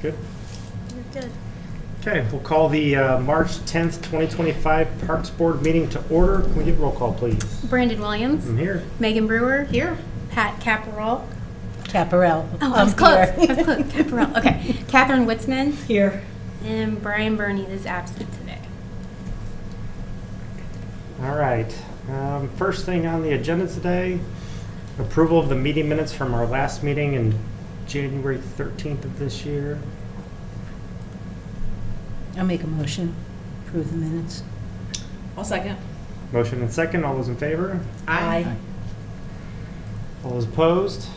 Good? You're good. Okay, we'll call the March 10th, 2025 Parks Board meeting to order. Can we get roll call, please? Brandon Williams. I'm here. Megan Brewer. Here. Pat Caparel. Caparel. Oh, I was close. I was close. Caparel. Okay. Catherine Witzman. Here. And Brian Burney is absent today. All right. First thing on the agenda today, approval of the meeting minutes from our last meeting in January 13th of this year. I'll make a motion. Approve the minutes. I'll second. Motion and second. All those in favor? Aye. All those opposed?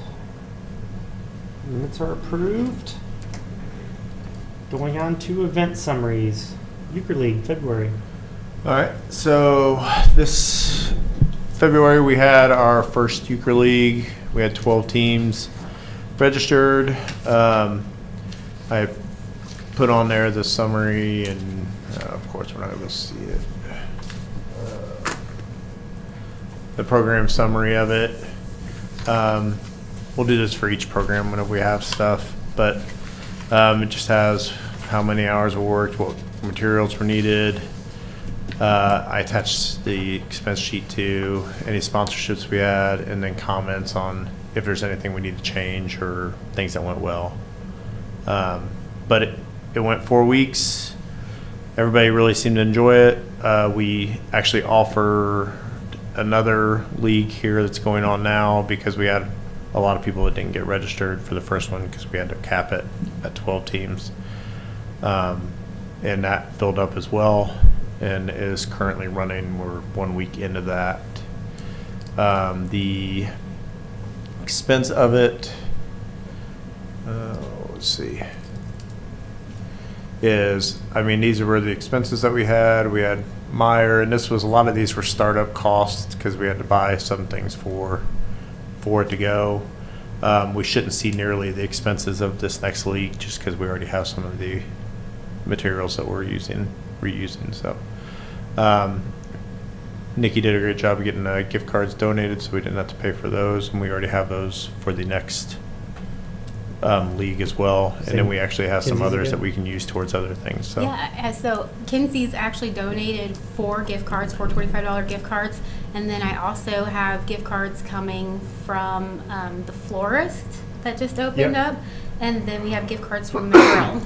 Minutes are approved. Going on to event summaries. Euchre League, February. All right, so this February we had our first Euchre League. We had 12 teams registered. I put on there the summary, and of course we're not able to see it. The program summary of it. We'll do this for each program whenever we have stuff, but it just has how many hours were worked, what materials were needed. I attached the expense sheet to any sponsorships we had, and then comments on if there's anything we need to change or things that went well. But it went 4 weeks. Everybody really seemed to enjoy it. We actually offer another league here that's going on now because we had a lot of people that didn't get registered for the first one because we had to cap it at 12 teams. And that filled up as well and is currently running. We're 1 week into that. The expense of it, let's see, is, I mean, these were the expenses that we had. We had Meyer, and a lot of these were startup costs because we had to buy some things for it to go. We shouldn't see nearly the expenses of this next league just because we already have some of the materials that we're reusing. So Nikki did a great job of getting gift cards donated, so we didn't have to pay for those, and we already have those for the next league as well. And then we actually have some Kinsey's others again? that we can use towards other things. So Yeah, so Kinsey's actually donated 4 gift cards, 4 $25 gift cards. And then I also have gift cards coming from the florist that just opened Yep. up. And then we have gift cards from McCordsville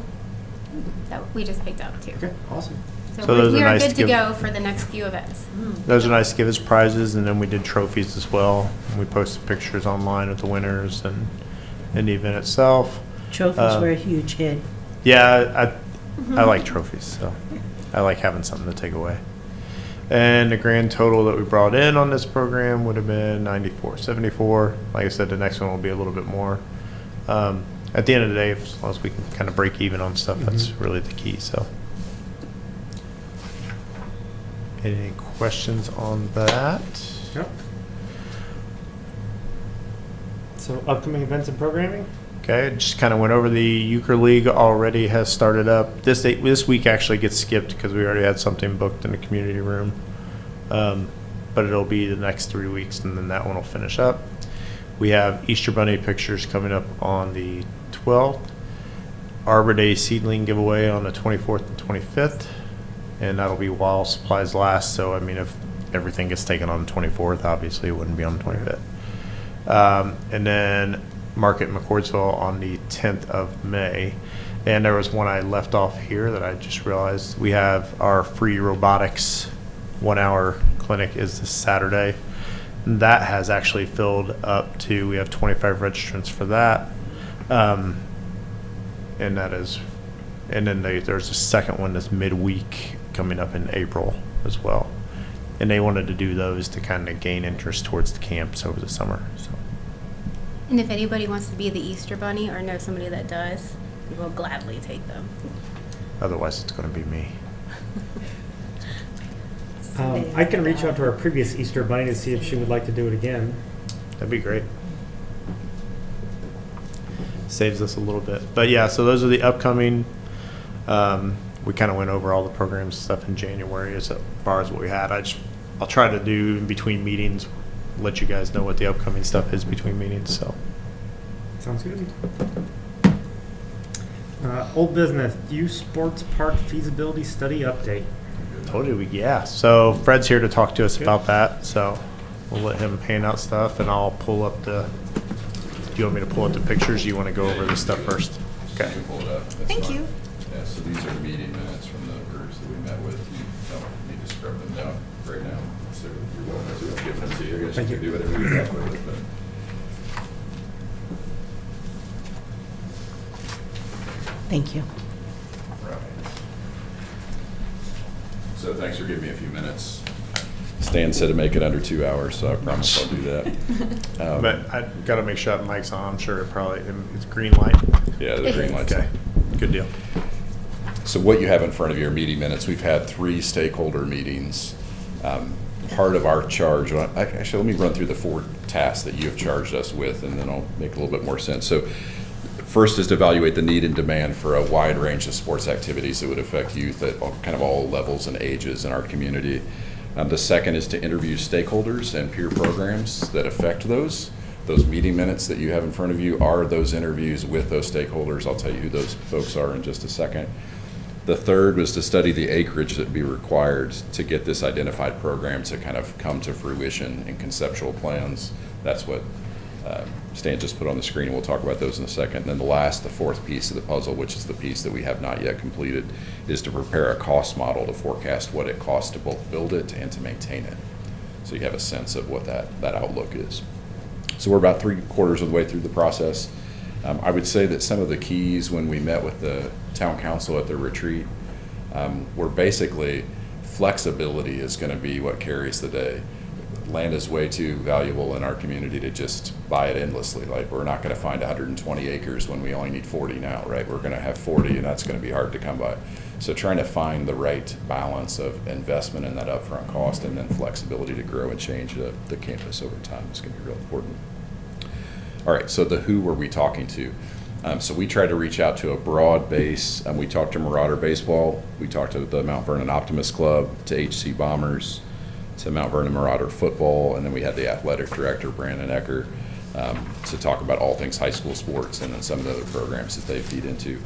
that we just picked up too. Okay, awesome. So, So those we are are nice good to to give- go for the next few events. those are nice to give as prizes, and then we did trophies as well. And we posted pictures online of the winners and the event itself. Trophies were a huge hit. Yeah, I like trophies, so I like having something to take away. And the grand total that we brought in on this program would have been $94.74. Like I said, the next one will be a little bit more. At the end of the day, as long as we can kind of break even on stuff, that's really the key. So, any questions on that? Yep. So upcoming events and programming? Okay, just kind of went over the Euchre League already has started up. This week actually gets skipped because we already had something booked in the community room. But it'll be the next 3 weeks, and then that one will finish up. We have Easter Bunny pictures coming up on the 12th. Arbor Day seedling giveaway on the 24th and 25th. And that'll be while supplies last. So, I mean, if everything gets taken on the 24th, obviously it wouldn't be on the 25th. And then Market McCordsville on the 10th of May. And there was one I left off here that I just realized. We have our free robotics 1 hour clinic is this Saturday. And that has actually filled up to, we have 25 registrants for that. And that is, and then there's a second one that's midweek coming up in April as well. And they wanted to do those to kind of gain interest towards the camps over the summer. So. And if anybody wants to be the Easter Bunny or know somebody that does, we will gladly take them. Otherwise, it's going to be me. I can reach out to our previous Easter Bunny to see if she would like to do it again. That'd be great. Saves us a little bit. But yeah, so those are the upcoming. We kind of went over all the program stuff in January as far as what we had. I'll try to do in between meetings, let you guys know what the upcoming stuff is between meetings. So Sounds good. Old business, youth sports park feasibility study update. Told you yeah. So Fred's here to talk to us about that. So we'll let him hand out stuff, and I'll pull up the. Do you want me to pull up the pictures? Or you want to go over the stuff first? Okay. You can pull it up. That's Thank fine. you. Yeah, so these are meeting minutes from the groups that we met with. You don't need to scrub them down right now. So you're welcome to give them to you. I guess Thank you can you. do whatever you want with it. But. Thank you. Right. So thanks for giving me a few minutes. Stan said to make it under 2 hours, so I promise I'll do that. But I got to make sure that mic's on. I'm sure it probably it's green light. Yeah, the green light's Okay. on. Good deal. So what you have in front of you are meeting minutes. We've had 3 stakeholder meetings. Part of our charge, actually, let me run through the 4 tasks that you have charged us with, and then I'll make a little bit more sense. So first is to evaluate the need and demand for a wide range of sports activities that would affect youth at kind of all levels and ages in our community. The second is to interview stakeholders and peer programs that affect those. Those meeting minutes that you have in front of you are those interviews with those stakeholders. I'll tell you who those folks are in just a second. The third was to study the acreage that would be required to get this identified program to kind of come to fruition in conceptual plans. That's what Stan just put on the screen, and we'll talk about those in a second. And then the fourth piece of the puzzle, which is the piece that we have not yet completed, is to prepare a cost model to forecast what it costs to both build it and to maintain it. So you have a sense of what that outlook is. So we're about 3/4 of the way through the process. I would say that some of the keys when we met with the town council at the retreat were basically flexibility is going to be what carries the day. Land is way too valuable in our community to just buy it endlessly. Like, we're not going to find 120 acres when we only need 40 now, right? We're going to have 40, and that's going to be hard to come by. So trying to find the right balance of investment in that upfront cost and then flexibility to grow and change the campus over time is going to be real important. All right, so who were we talking to? So we tried to reach out to a broad base. We talked to Marauder Baseball. We talked to the Mount Vernon Optimist Club, to HC Bombers, to Mount Vernon Marauder Football, and then we had the athletic director, Brandon Ecker, to talk about all things high school sports and then some of the other programs that they feed into.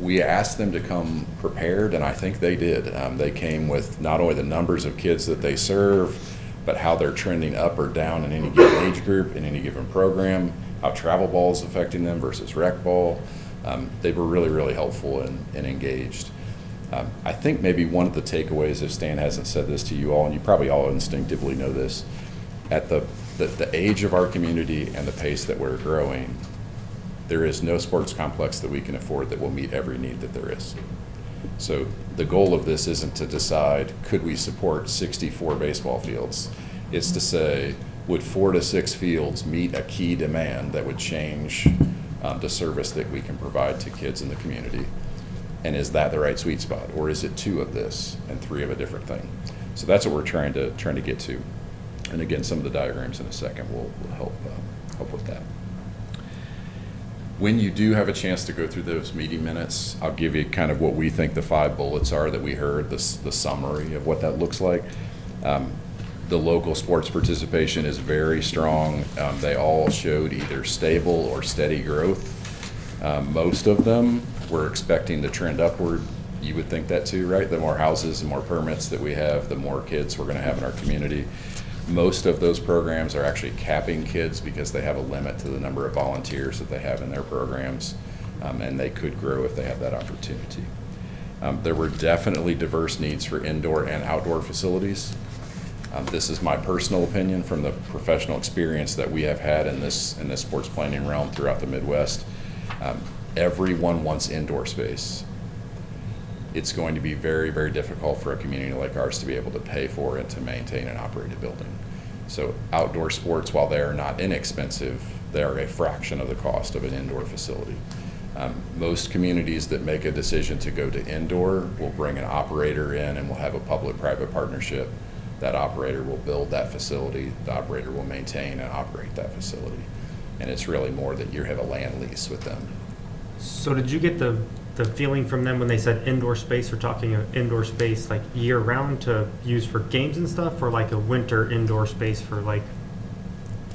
We asked them to come prepared, and I think they did. They came with not only the numbers of kids that they serve, but how they're trending up or down in any given age group, in any given program, how travel ball is affecting them versus rec ball. They were really, really helpful and engaged. I think maybe one of the takeaways, if Stan hasn't said this to you all, and you probably all instinctively know this, at the age of our community and the pace that we're growing, there is no sports complex that we can afford that will meet every need that there is. So the goal of this isn't to decide, could we support 64 baseball fields? It's to say, would 4 to 6 fields meet a key demand that would change the service that we can provide to kids in the community? And is that the right sweet spot? Or is it 2 of this and 3 of a different thing? So that's what we're trying to get to. And again, some of the diagrams in a second will help with that. When you do have a chance to go through those meeting minutes, I'll give you kind of what we think the 5 bullets are that we heard, the summary of what that looks like. The local sports participation is very strong. They all showed either stable or steady growth. Most of them we're expecting to trend upward. You would think that too, right? The more houses and more permits that we have, the more kids we're going to have in our community. Most of those programs are actually capping kids because they have a limit to the number of volunteers that they have in their programs, and they could grow if they have that opportunity. There were definitely diverse needs for indoor and outdoor facilities. This is my personal opinion from the professional experience that we have had in this sports planning realm throughout the Midwest. Everyone wants indoor space. It's going to be very, very difficult for a community like ours to be able to pay for and to maintain and operate a building. So outdoor sports, while they are not inexpensive, they are a fraction of the cost of an indoor facility. Most communities that make a decision to go to indoor will bring an operator in and will have a public-private partnership. That operator will build that facility. The operator will maintain and operate that facility. And it's really more that you have a land lease with them. So did you get the feeling from them when they said indoor space, or talking of indoor space like year round to use for games and stuff, or like a winter indoor space for like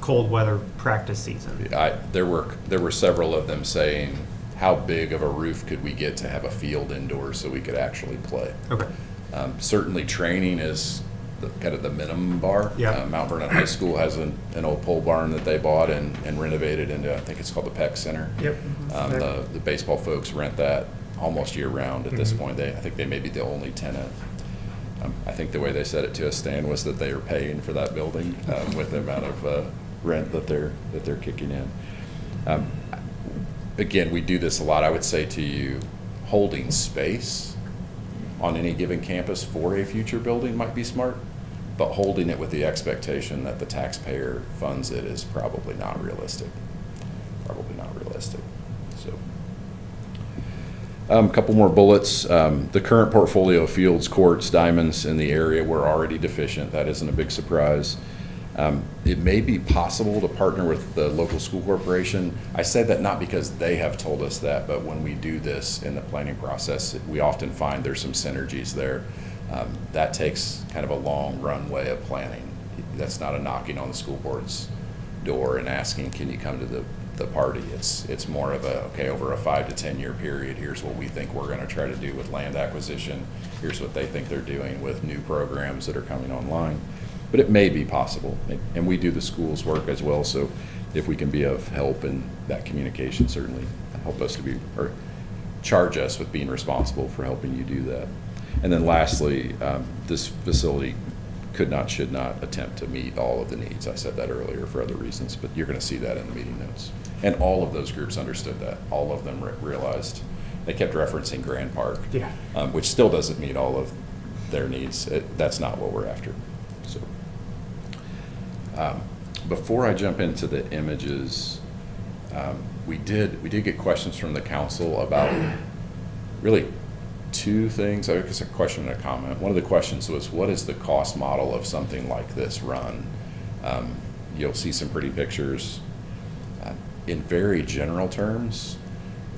cold weather practice season? There were several of them saying how big of a roof could we get to have a field indoors so we could actually play. Okay. Certainly training is kind of the minimum bar. Yeah. Mount Vernon High School has an old pole barn that they bought and renovated into, I think it's called the Peck Center. Yep. The baseball folks rent that almost year round at this Mhm. point. I think they may be the only tenant. I think the way they said it to us, Stan, was that they are paying for that building with the amount of rent that they're kicking in. Again, we do this a lot. I would say to you, holding space on any given campus for a future building might be smart, but holding it with the expectation that the taxpayer funds it is probably not realistic. Probably not realistic. So, a couple more bullets. The current portfolio of fields, courts, diamonds in the area were already deficient. That isn't a big surprise. It may be possible to partner with the local school corporation. I say that not because they have told us that, but when we do this in the planning process, we often find there's some synergies there. That takes kind of a long runway of planning. That's not a knocking on the school board's door and asking, can you come to the party? It's more of a, okay, over a 5 to 10 year period, here's what we think we're going to try to do with land acquisition. Here's what they think they're doing with new programs that are coming online. But it may be possible, and we do the school's work as well, so if we can be of help in that communication, certainly help us to be, or charge us with being responsible for helping you do that. And then lastly, this facility could not, should not attempt to meet all of the needs. I said that earlier for other reasons, but you're going to see that in the meeting notes. And all of those groups understood that. All of them realized. They kept referencing Grand Park, Yeah. Which still doesn't meet all of their needs. That's not what we're after. So, before I jump into the images, we did get questions from the council about really two things. I guess a question and a comment. One of the questions was, what is the cost model of something like this run? You'll see some pretty pictures. In very general terms,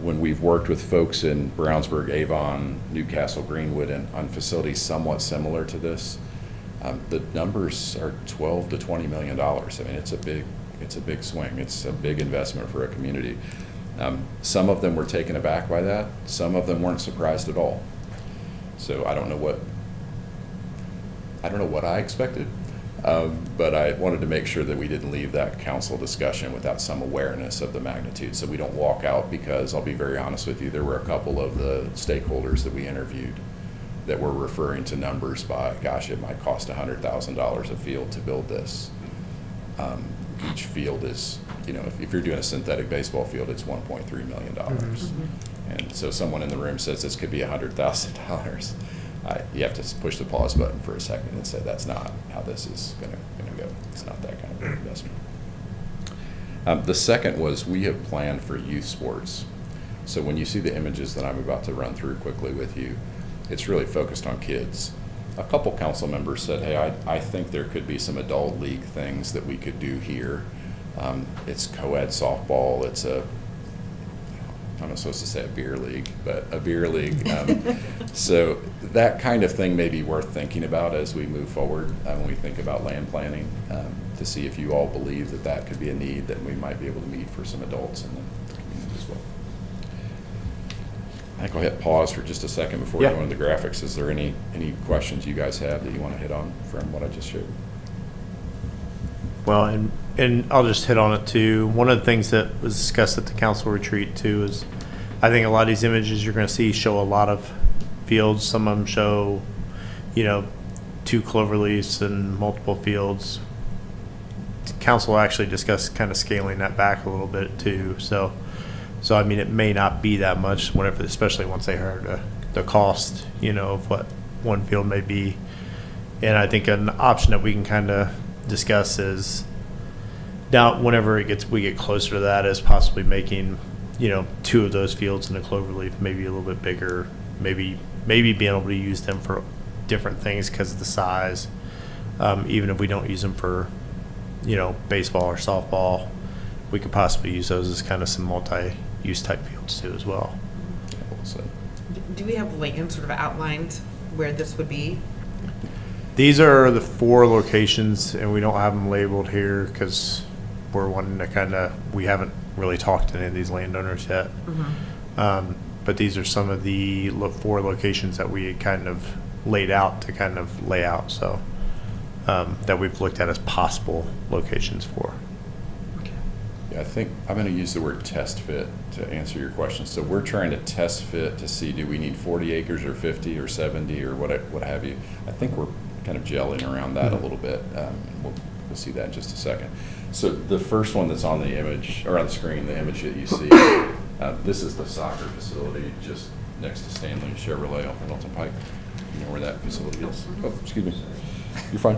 when we've worked with folks in Brownsburg, Avon, Newcastle, Greenwood, and on facilities somewhat similar to this, the numbers are $12 to $20 million. I mean, it's a big swing. It's a big investment for a community. Some of them were taken aback by that. Some of them weren't surprised at all. So I don't know what I expected, but I wanted to make sure that we didn't leave that council discussion without some awareness of the magnitude. So we don't walk out, because I'll be very honest with you, there were a couple of the stakeholders that we interviewed that were referring to numbers by, gosh, it might cost $100,000 a field to build this. Each field is, if you're doing a synthetic baseball field, it's $1.3 million. Mm-hmm. And so someone in the room says this could be $100,000. You have to push the pause button for a second and say that's not how this is going to go. It's not that kind of an investment. The second was, we have planned for youth sports. So when you see the images that I'm about to run through quickly with you, it's really focused on kids. A couple council members said, hey, I think there could be some adult league things that we could do here. It's co-ed softball. It's I'm not supposed to say a beer league, but a beer league. So that kind of thing may be worth thinking about as we move forward when we think about land planning, to see if you all believe that that could be a need that we might be able to meet for some adults in the community as well. I think I'll hit pause for just a second before we Yeah. go into the graphics. Is there any questions you guys have that you want to hit on from what I just shared? Well, and I'll just hit on it too. One of the things that was discussed at the council retreat too is, I think a lot of these images you're going to see show a lot of fields. Some of them show, 2 clover leaves and multiple fields. Council actually discussed kind of scaling that back a little bit too. So I mean, it may not be that much, whenever, especially once they heard the cost, of what one field may be. And I think an option that we can kind of discuss is, now whenever we get closer to that, is possibly making 2 of those fields in the cloverleaf maybe a little bit bigger, maybe being able to use them for different things because of the size, even if we don't use them for baseball or softball, we could possibly use those as kind of some multi-use type fields too as well. Yeah, well said. Do we have land sort of outlined where this would be? These are the 4 locations, and we don't have them labeled here because we're wanting to we haven't really talked to any of these landowners yet. But these are some of the 4 locations that we had kind of laid out to kind of lay out, so that we've looked at as possible locations for. Yeah, I think I'm going to use the word test fit to answer your question. So we're trying to test fit to see, do we need 40 acres or 50 or 70 or what have you. I think we're kind of gelling around that a little bit. We'll see that in just a second. So the first one that's on the image, or on the screen, the image that you see, this is the soccer facility just next to Stanley Chevrolet on Pendleton Pike. You know where that facility is? Oh, excuse me. You're fine.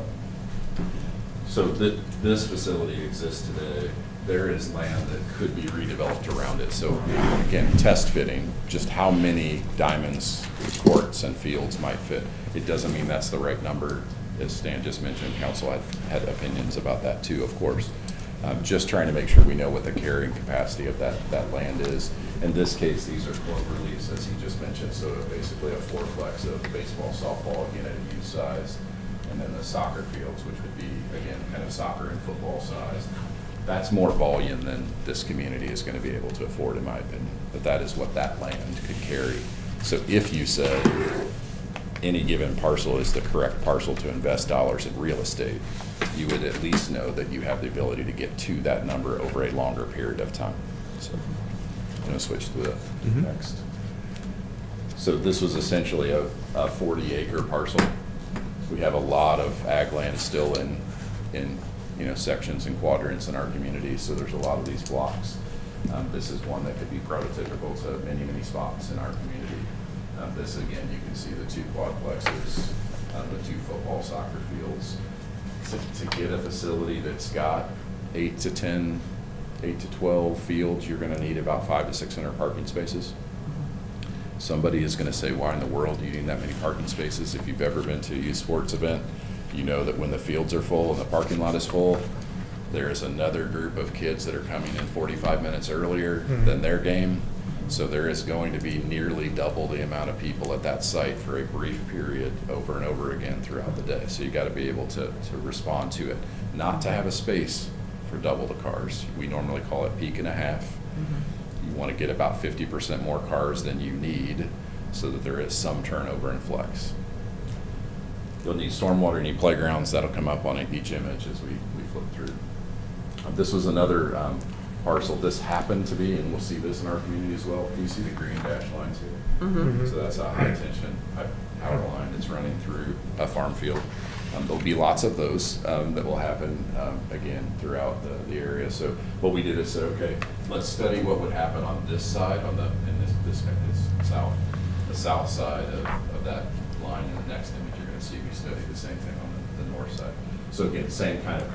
So this facility exists today. There is land that could be redeveloped around it. So again, test fitting, just how many diamonds, courts, and fields might fit. It doesn't mean that's the right number. As Stan just mentioned, council had opinions about that too, of course. Just trying to make sure we know what the carrying capacity of that land is. In this case, these are clover leaves, as he just mentioned, so basically a fourplex of baseball, softball, again at a youth size, and then the soccer fields, which would be, again, kind of soccer and football size. That's more volume than this community is going to be able to afford, in my opinion, but that is what that land could carry. So if you said any given parcel is the correct parcel to invest dollars in real estate, you would at least know that you have the ability to get to that number over a longer period of time. So I'm going to switch to the next. So this was essentially a 40-acre parcel. We have a lot of ag land still in sections and quadrants in our community, so there's a lot of these blocks. This is one that could be prototypical to many, many spots in our community. This, again, you can see the 2 quadplexes, the 2 football soccer fields. To get a facility that's got 8 to 12 fields, you're going to need about 500 to 600 parking spaces. Somebody is going to say, why in the world do you need that many parking spaces? If you've ever been to a youth sports event, you know that when the fields are full and the parking lot is full, there is another group of kids that are coming in 45 minutes earlier than their game. So there is going to be nearly double the amount of people at that site for a brief period over and over again throughout the day. So you got to be able to respond to it, not to have a space for double the cars. We normally call it peak and a half. You want to get about 50% more cars than you need so that there is some turnover and flex. You'll need stormwater, you need playgrounds. That'll come up on each image as we flip through. This was another parcel. This happened to be, and we'll see this in our community as well. Do you see the green dash lines here? So that's a high tension power line that's running through a farm field. There'll be lots of those that will happen again throughout the area. So what we did is said, okay, let's study what would happen on this side, this south, the south side of that line. In the next image, you're going to see we study the same thing on the north side. So again, same kind of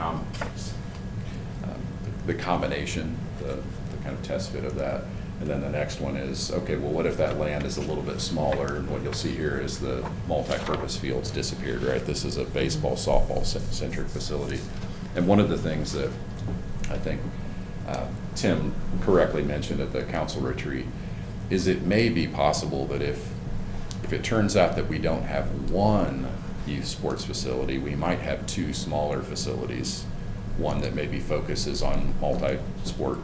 the combination, the kind of test fit of that. And then the next one is, okay, well, what if that land is a little bit smaller? And what you'll see here is the multi-purpose fields disappeared, right? This is a baseball, softball-centric facility. And one of the things that I think Tim correctly mentioned at the council retreat is it may be possible that if it turns out that we don't have one youth sports facility, we might have 2 smaller facilities, one that maybe focuses on multi-sport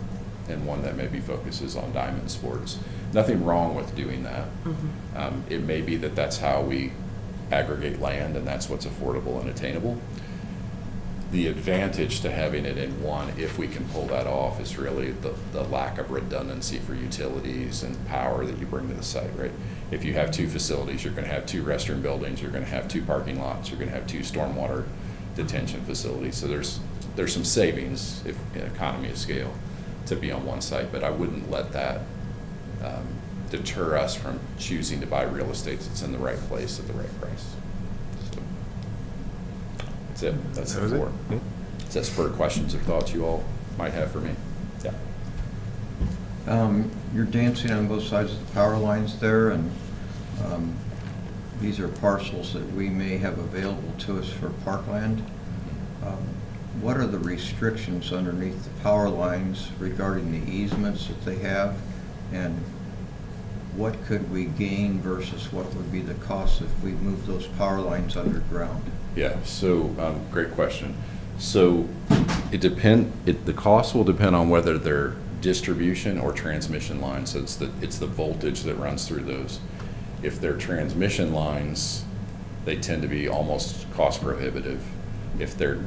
and one that maybe focuses on diamond sports. Nothing wrong with doing that. It may be that that's how we aggregate land and that's what's affordable and attainable. The advantage to having it in one, if we can pull that off, is really the lack of redundancy for utilities and power that you bring to the site, right? If you have 2 facilities, you're going to have 2 restroom buildings, you're going to have 2 parking lots, you're going to have 2 stormwater detention facilities. So there's some savings, if in economy of scale, to be on one site, but I wouldn't let that deter us from choosing to buy real estate that's in the right place at the right price. So that's it. That's the 4. Does that spur questions or thoughts you all might have for me? Yeah. You're dancing on both sides of the power lines there, and these are parcels that we may have available to us for parkland. What are the restrictions underneath the power lines regarding the easements that they have, and what could we gain versus what would be the cost if we move those power lines underground? Yeah, so great question. So the cost will depend on whether they're distribution or transmission lines. So it's the voltage that runs through those. If they're transmission lines, they tend to be almost cost prohibitive. If they're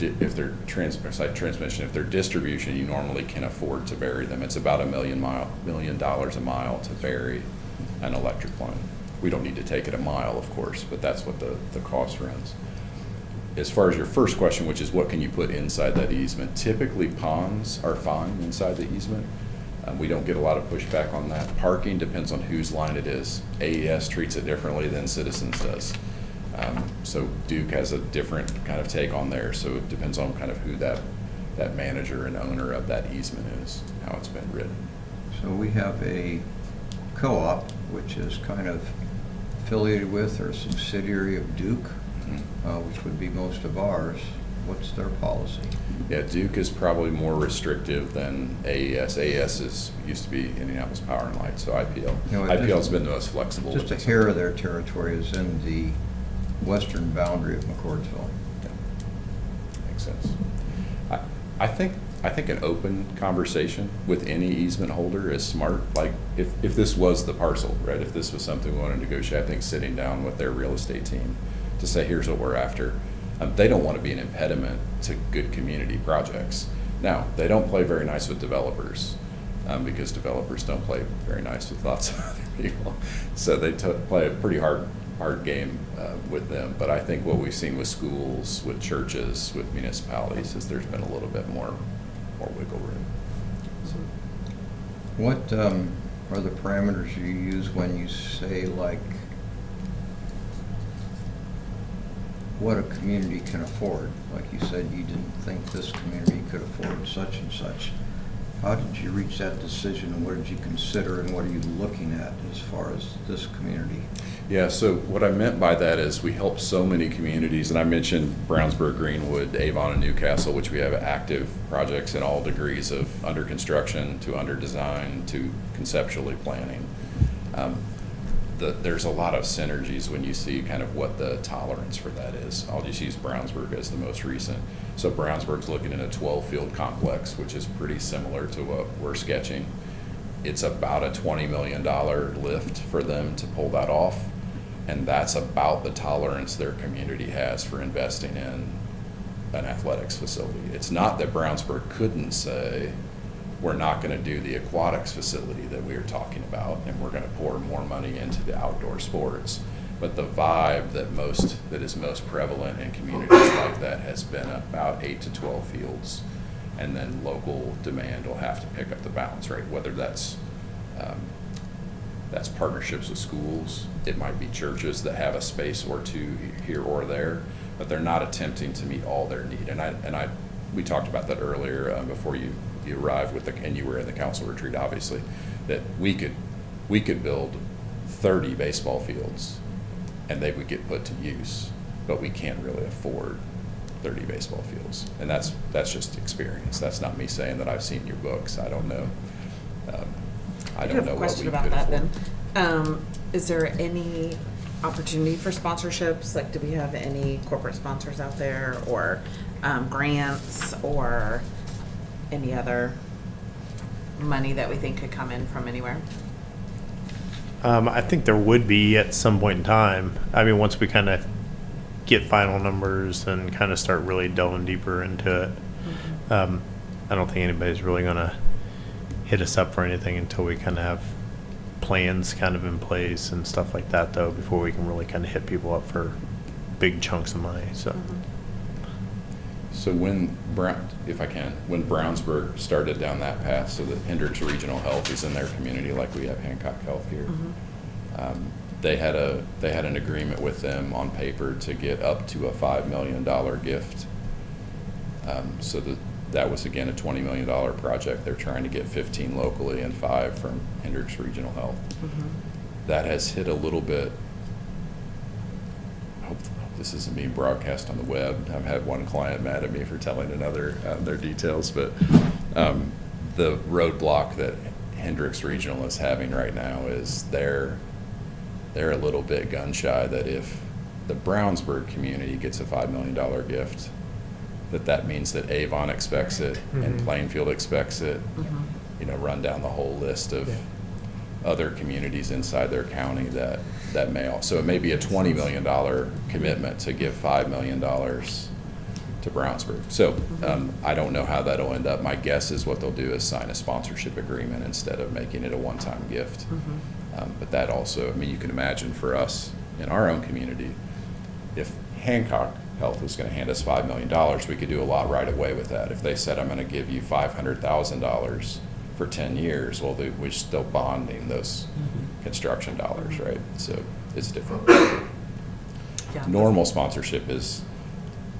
transmission, if they're distribution, you normally can afford to vary them. It's about $1 million a mile to vary an electric line. We don't need to take it a mile, of course, but that's what the cost runs. As far as your first question, which is what can you put inside that easement, typically ponds are fine inside the easement. We don't get a lot of pushback on that. Parking depends on whose line it is. AES treats it differently than Citizens does. So Duke has a different kind of take on there, so it depends on kind of who that manager and owner of that easement is, how it's been written. So we have a co-op, which is kind of affiliated with or a subsidiary of Duke, which would be most of ours. What's their policy? Yeah, Duke is probably more restrictive than AES. AES used to be Indianapolis Power and Light, so IPL. IPL's been the most flexible. Just a hair of their territory is in the western boundary of McCordsville. Yeah. Makes sense. I think an open conversation with any easement holder is smart. Like if this was the parcel, right? If this was something we want to negotiate, I think sitting down with their real estate team to say, here's what we're after. They don't want to be an impediment to good community projects. Now, they don't play very nice with developers because developers don't play very nice with lots of other people. So they play a pretty hard game with them. But I think what we've seen with schools, with churches, with municipalities is there's been a little bit more wiggle room. So. What are the parameters you use when you say, like, what a community can afford? Like you said, you didn't think this community could afford such and such. How did you reach that decision, and what did you consider, and what are you looking at as far as this community? Yeah, so what I meant by that is we help so many communities, and I mentioned Brownsburg, Greenwood, Avon, and Newcastle, which we have active projects in all degrees of under construction to under design to conceptually planning. There's a lot of synergies when you see kind of what the tolerance for that is. I'll just use Brownsburg as the most recent. So Brownsburg's looking at a 12-field complex, which is pretty similar to what we're sketching. It's about a $20 million lift for them to pull that off, and that's about the tolerance their community has for investing in an athletics facility. It's not that Brownsburg couldn't say, we're not going to do the aquatics facility that we were talking about, and we're going to pour more money into the outdoor sports. But the vibe that is most prevalent in communities like that has been about 8 to 12 fields, and then local demand will have to pick up the balance, right? Whether that's partnerships with schools, it might be churches that have a space or two here or there, but they're not attempting to meet all their need. And we talked about that earlier before you arrived and you were in the council retreat, obviously, that we could build 30 baseball fields and they would get put to use, but we can't really afford 30 baseball fields. And that's just experience. That's not me saying that I've seen your books. I don't know. I don't know what we could afford. I have a question about that then. Is there any opportunity for sponsorships? Like, do we have any corporate sponsors out there, or grants, or any other money that we think could come in from anywhere? I think there would be at some point in time. I mean, once we kind of get final numbers and kind of start really delving deeper into it. Mm-hmm. I don't think anybody's really going to hit us up for anything until we kind of have plans kind of in place and stuff like that, though, before we can really kind of hit people up for big chunks of money. So. Mm-hmm. So when Brownsburg started down that path, so that Hendricks Regional Health is in their community, like we have Hancock Health here. Mm-hmm. They had an agreement with them on paper to get up to a $5 million gift. So that was again a $20 million project. They're trying to get 15 locally and 5 from Hendricks Regional Health. Mm-hmm. That has hit a little bit. I hope this isn't being broadcast on the web. I've had one client mad at me for telling another their details, but the roadblock that Hendricks Regional is having right now is they're a little bit gun shy that if the Brownsburg community gets a $5 million gift, that means that Avon expects it and Plainfield expects it. Mm-hmm. run down the whole list of other communities inside their county that may also, it may be a $20 million commitment to give $5 million to Brownsburg. So I don't know how that'll end up. My guess is what they'll do is sign a sponsorship agreement instead of making it a one-time gift. But that also, I mean, you can imagine for us in our own community, if Hancock Health was going to hand us $5 million, we could do a lot right away with that. If they said, I'm going to give you $500,000 for 10 years, well, we're still bonding those construction dollars, right? So it's different. Yeah. Normal sponsorship is,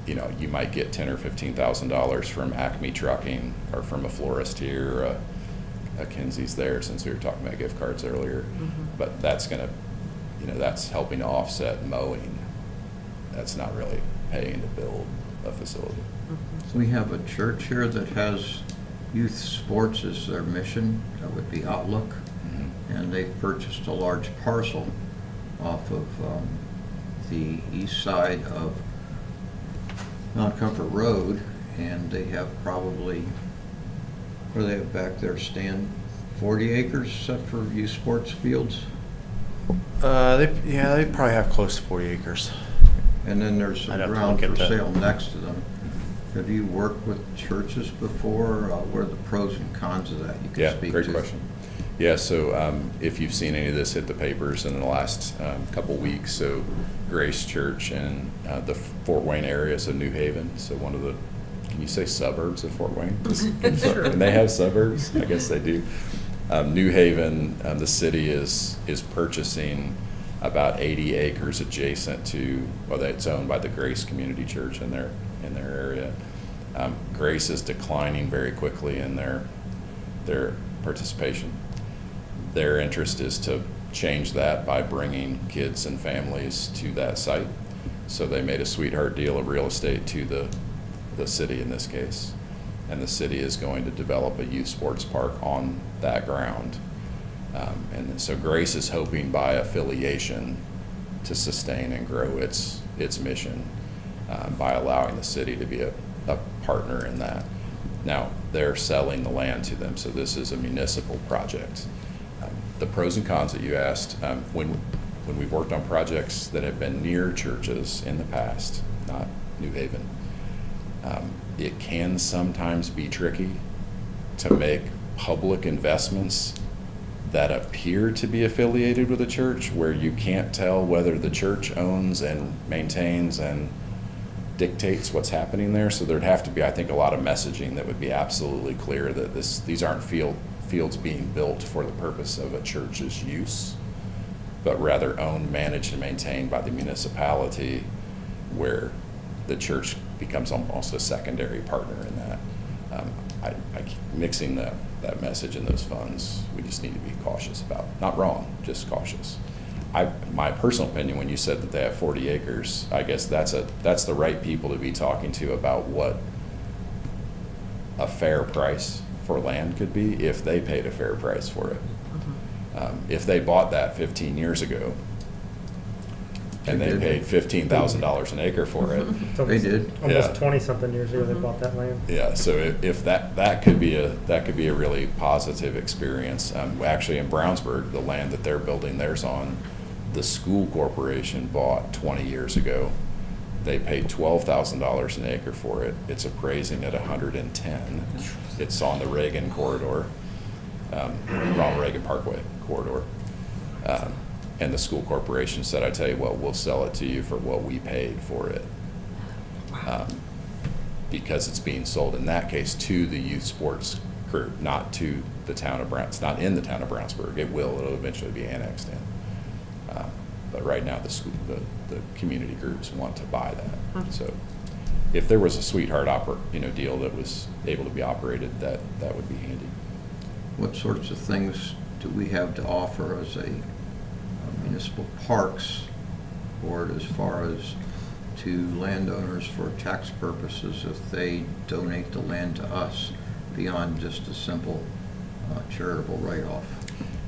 you might get $10,000 or $15,000 from Acme Trucking or from a florist here, or a Kinsey's there, since we were talking about gift cards earlier. But that's going to, that's helping to offset mowing. That's not really paying to build a facility. We have a church here that has youth sports as their mission. That would be Outlook. And they've purchased a large parcel off of the east side of Mount Comfort Road, and they have probably, what do they have back there, Stan? 40 acres set for youth sports fields? They probably have close to 40 acres. And then there's I'd some have to ground look for at that. sale next to them. Have you worked with churches before? What are the pros and cons of that you can Yeah, speak great to? question. Yeah, so if you've seen any of this hit the papers in the last couple weeks, so Grace Church in the Fort Wayne area, so New Haven, so one of the, can you say suburbs of Fort Wayne? And they have suburbs? I guess they do. New Haven, the city is purchasing about 80 acres adjacent to, well, it's owned by the Grace Community Church in their area. Grace is declining very quickly in their participation. Their interest is to change that by bringing kids and families to that site. So they made a sweetheart deal of real estate to the city in this case. And the city is going to develop a youth sports park on that ground. And so Grace is hoping by affiliation to sustain and grow its mission by allowing the city to be a partner in that. Now, they're selling the land to them, so this is a municipal project. The pros and cons that you asked, when we've worked on projects that have been near churches in the past, not New Haven, it can sometimes be tricky to make public investments that appear to be affiliated with a church, where you can't tell whether the church owns and maintains and dictates what's happening there. So there'd have to be, I think, a lot of messaging that would be absolutely clear that these aren't fields being built for the purpose of a church's use, but rather owned, managed, and maintained by the municipality, where the church becomes almost a secondary partner in that. I keep mixing that message and those funds, we just need to be cautious about. Not wrong, just cautious. My personal opinion, when you said that they have 40 acres, I guess that's the right people to be talking to about what a fair price for land could be if they paid a fair price for it. If they bought that 15 years ago and they paid $15,000 an acre for it, They did. Almost Yeah. 20-something years ago, they bought that land. yeah. So if that could be a really positive experience. Actually, in Brownsburg, the land that they're building theirs on, the school corporation bought 20 years ago. They paid $12,000 an acre for it. It's appraising at 110. It's on the Reagan corridor, Reagan Parkway corridor. And the school corporation said, I tell you what, we'll sell it to you for what we paid for it. Because it's being sold in that case to the youth sports group, not to the town of It's not in the town of Brownsburg. It'll eventually be annexed in. But right now, the community groups want to buy that. So if there was a sweetheart deal that was able to be operated, that would be handy. What sorts of things do we have to offer as a municipal parks board as far as to landowners for tax purposes if they donate the land to us beyond just a simple charitable write-off?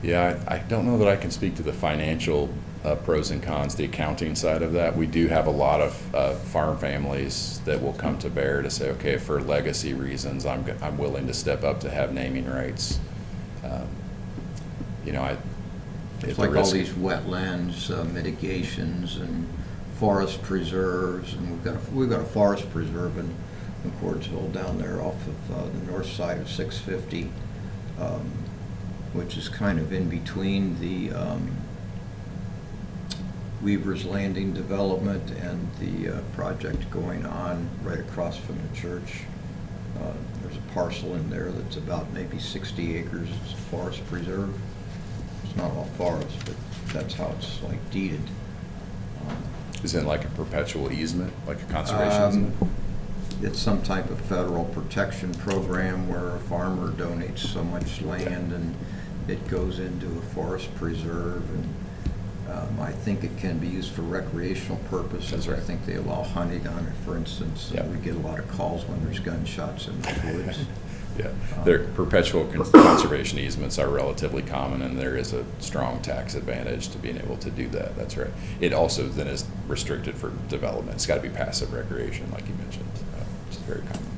Yeah, I don't know that I can speak to the financial pros and cons, the accounting side of that. We do have a lot of farm families that will come to bear to say, okay, for legacy reasons, I'm willing to step up to have naming rights You know, It's at the like all risk- these wetlands mitigations and forest preserves, and we've got a forest preserve in McCordsville down there off of the north side of 650, which is kind of in between the Weaver's Landing development and the project going on right across from the church. There's a parcel in there that's about maybe 60 acres. It's a forest preserve. It's not all forest, but that's how it's like deeded. Is it like a perpetual easement, like a conservation easement? It's some type of federal protection program where a farmer donates so much land and it goes into a forest preserve, and I think it can be used for recreational purposes. That's right. I think they allow hunting on it, for instance. Yeah. We get a lot of calls when there's gunshots in the woods. Yeah, their perpetual conservation easements are relatively common, and there is a strong tax advantage to being able to do that. That's right. It also then is restricted for development. It's got to be passive recreation, like you mentioned, which is very common.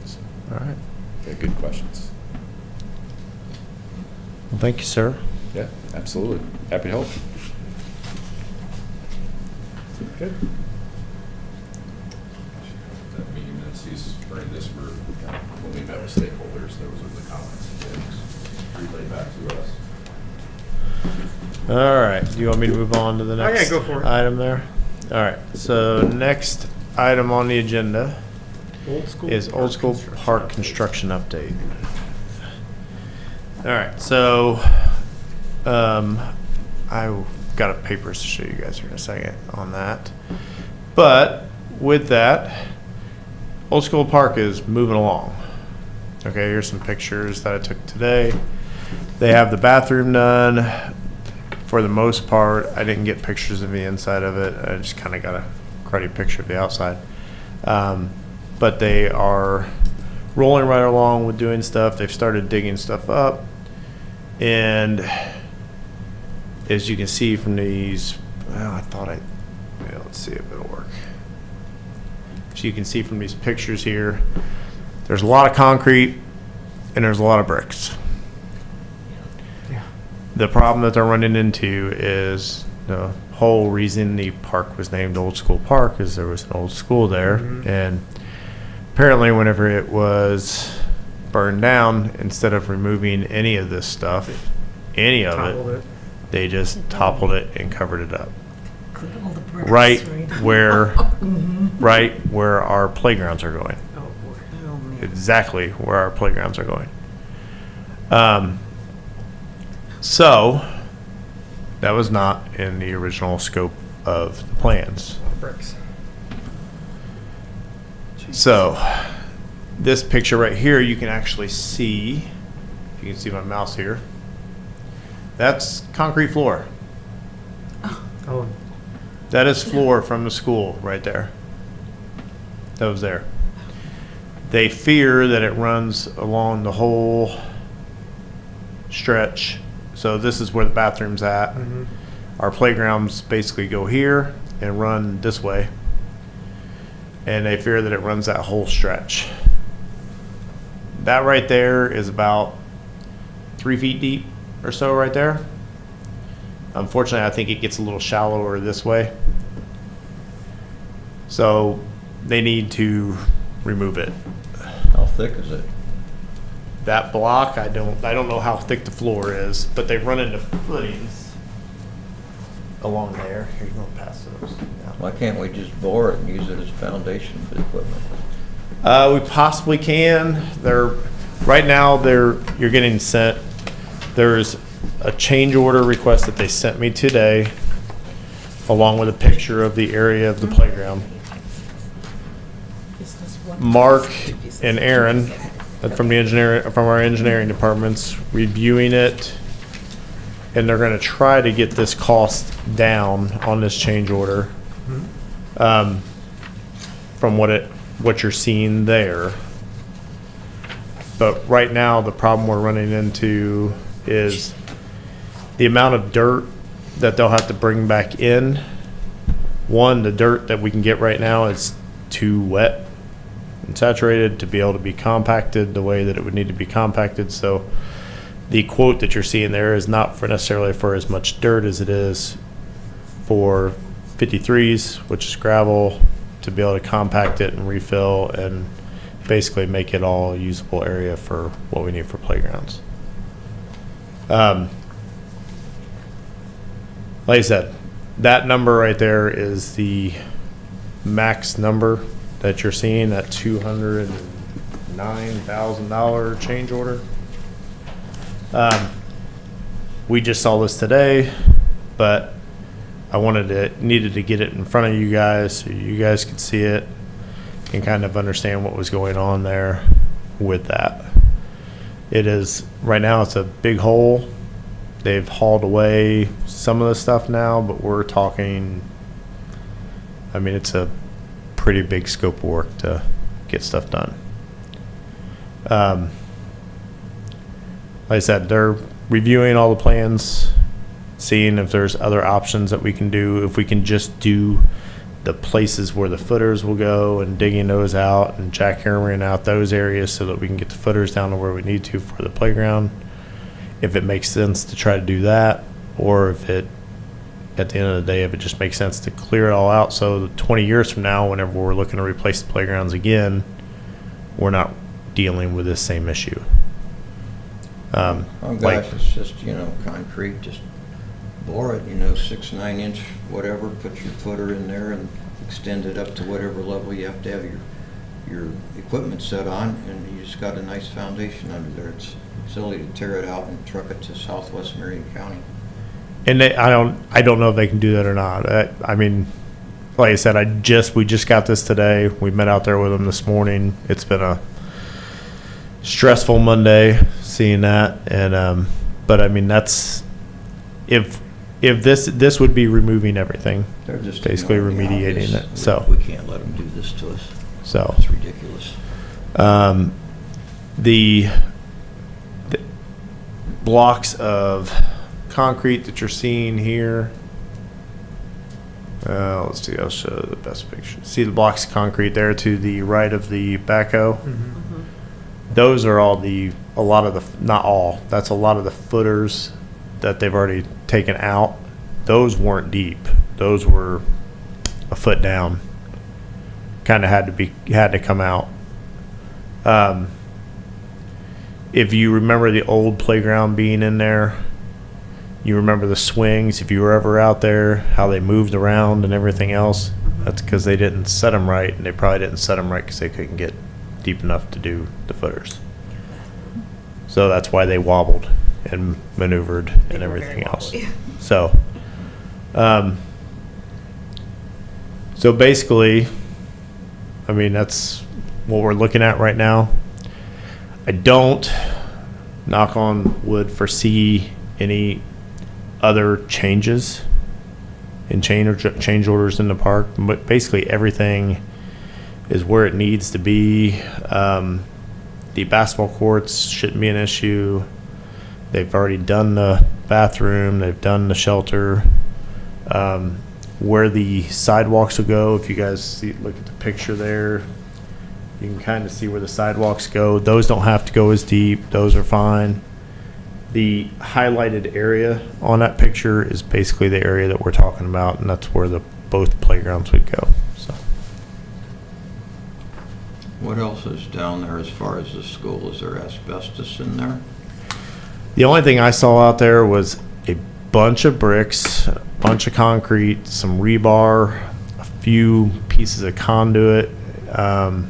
So, All right. yeah, good questions. Well, thank you, sir. Yeah, absolutely. Happy to help. Good. That meeting minutes, he's bringing this for, when we met with stakeholders, those are the comments he relayed back to us. All right. Do you want me to move on to the Oh, yeah, next go for it. item there? All right. So next item on the agenda Old school. is Old School Park construction update. All right. So I got a papers to show you guys here in a second on that. But with that, Old School Park is moving along. Okay, here's some pictures that I took today. They have the bathroom done. For the most part, I didn't get pictures of the inside of it. I just kind of got a cruddy picture of the outside. But they are rolling right along with doing stuff. They've started digging stuff up. And as you can see from these, well, let's see if it'll work. So you can see from these pictures here, there's a lot of concrete and there's a lot of bricks. The problem that they're running into is the whole reason the park was named Old School Park is there was an old school there. Mhm. And apparently whenever it was burned down, instead of removing any of this stuff, any of Toppled it, it. they just toppled it and covered it up. All the bricks, Right where our playgrounds are going. Oh, boy. Oh, man. Exactly where our playgrounds are going. So that was not in the original scope of the plans. Bricks. So this picture right here, you can actually see, if you can see my mouse here, that's concrete floor. Oh, That is floor from the school right there. That was there. They fear that it runs along the whole stretch. So this is where the bathroom's at. mhm. Our playgrounds basically go here and run this way. And they fear that it runs that whole stretch. That right there is about 3 feet deep or so right there. Unfortunately, I think it gets a little shallower this way. So they need to remove it. How thick is it? That block, I don't know how thick the floor is, but they run into footings along there. Here, you go past those. Yeah. Why can't we just bore it and use it as foundation for the equipment? We possibly can. You're getting sent. There's a change order request that they sent me today, along with a picture of the area of the playground. Mark and Aaron from our engineering departments reviewing it, and they're going to try to get this cost down on this change order from what you're seeing there. But right now, the problem we're running into is the amount of dirt that they'll have to bring back in. One, the dirt that we can get right now is too wet and saturated to be able to be compacted the way that it would need to be compacted. So the quote that you're seeing there is not for necessarily for as much dirt as it is for 53s, which is gravel, to be able to compact it and refill and basically make it all a usable area for what we need for playgrounds. Like I said, that number right there is the max number that you're seeing, that $209,000 change order. We just saw this today, but I needed to get it in front of you guys so you guys could see it and kind of understand what was going on there with that. It is, right now it's a big hole. They've hauled away some of the stuff now, but we're talking, I mean, it's a pretty big scope of work to get stuff done. Like I said, they're reviewing all the plans, seeing if there's other options that we can do, if we can just do the places where the footers will go and digging those out and jackhammering out those areas so that we can get the footers down to where we need to for the playground. If it makes sense to try to do that, or if it, at the end of the day, if it just makes sense to clear it all out so that 20 years from now, whenever we're looking to replace the playgrounds again, we're not dealing with this same issue. Oh gosh, it's just, concrete, just bore it, 6-9 inch, whatever, put your footer in there and extend it up to whatever level you have to have your equipment set on, and you just got a nice foundation under there. It's silly to tear it out and truck it to southwest Marion County. And I don't know if they can do that or not. I mean, like I said, we just got this today. We met out there with them this morning. It's been a stressful Monday seeing that, and but I mean, that's if this would be removing everything. They're just basically ignoring the remediating obvious. it. So we can't let them do this to us. So It's ridiculous. The blocks of concrete that you're seeing here. Let's see. I'll show the best picture. See the blocks of concrete there to the right of the backhoe. Mm-hmm. Those are not all. That's a lot of the footers that they've already taken out. Those weren't deep. Those were a foot down. Kind of had to come out. If you remember the old playground being in there, you remember the swings. If you were ever out there, how they moved around and everything else. That's because they didn't set them right, and they probably didn't set them right because they couldn't get deep enough to do the footers. So that's why they wobbled and maneuvered and everything else. So, so basically, I mean, that's what we're looking at right now. I don't, knock on wood, foresee any other changes in change orders in the park, but basically everything is where it needs to be. The basketball courts shouldn't be an issue. They've already done the bathroom. They've done the shelter. Where the sidewalks will go, if you guys look at the picture there, you can kind of see where the sidewalks go. Those don't have to go as deep. Those are fine. The highlighted area on that picture is basically the area that we're talking about, and that's where both playgrounds would go. So. What else is down there as far as the school? Is there asbestos in there? The only thing I saw out there was a bunch of bricks, a bunch of concrete, some rebar, a few pieces of conduit, a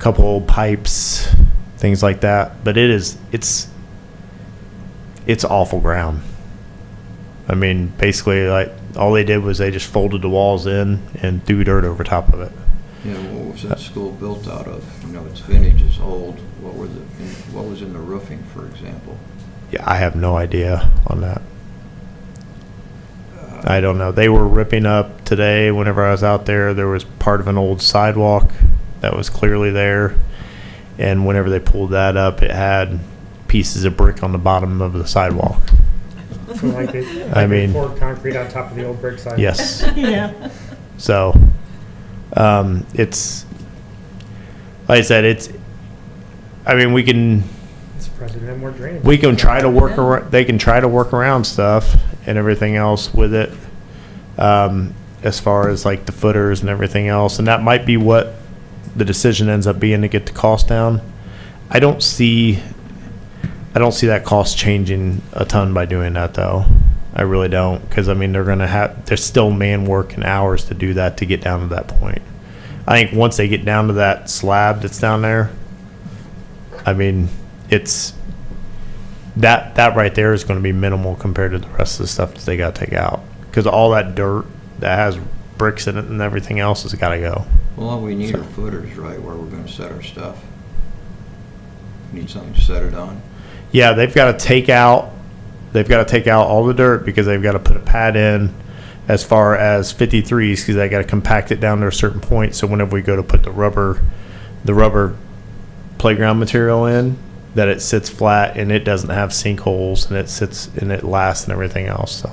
couple old pipes, things like that. But it's awful ground. I mean, basically, like, all they did was they just folded the walls in and threw dirt over top of it. Yeah, what was that school built out of? It's vintage, it's old. What was in the roofing, for example? Yeah, I have no idea on that. I don't know. They were ripping up today. Whenever I was out there, there was part of an old sidewalk that was clearly there. And whenever they pulled that up, it had pieces of brick on the bottom of the sidewalk. So like they poured concrete on top of the old brick sidewalk. Yes. Yeah. So, it's, like I said, I mean, we can Surprised we didn't have more drainage. try to work around, they can try to work around stuff and everything else with it. As far as like the footers and everything else, and that might be what the decision ends up being to get the cost down. I don't see that cost changing a ton by doing that though. I really don't, because I mean there's still man work and hours to do that to get down to that point. I think once they get down to that slab that's down there, I mean it's that right there is going to be minimal compared to the rest of the stuff that they got to take out, because all that dirt that has bricks in it and everything else has got to go. Well, all we need are footers, right, where we're gonna set our stuff. Need something to set it on. Yeah, they've got to take out all the dirt, because they've got to put a pad in as far as 53s, because they got to compact it down to a certain point. So whenever we go to put the rubber playground material in, that it sits flat and it doesn't have sinkholes, and it sits and it lasts and everything else. So.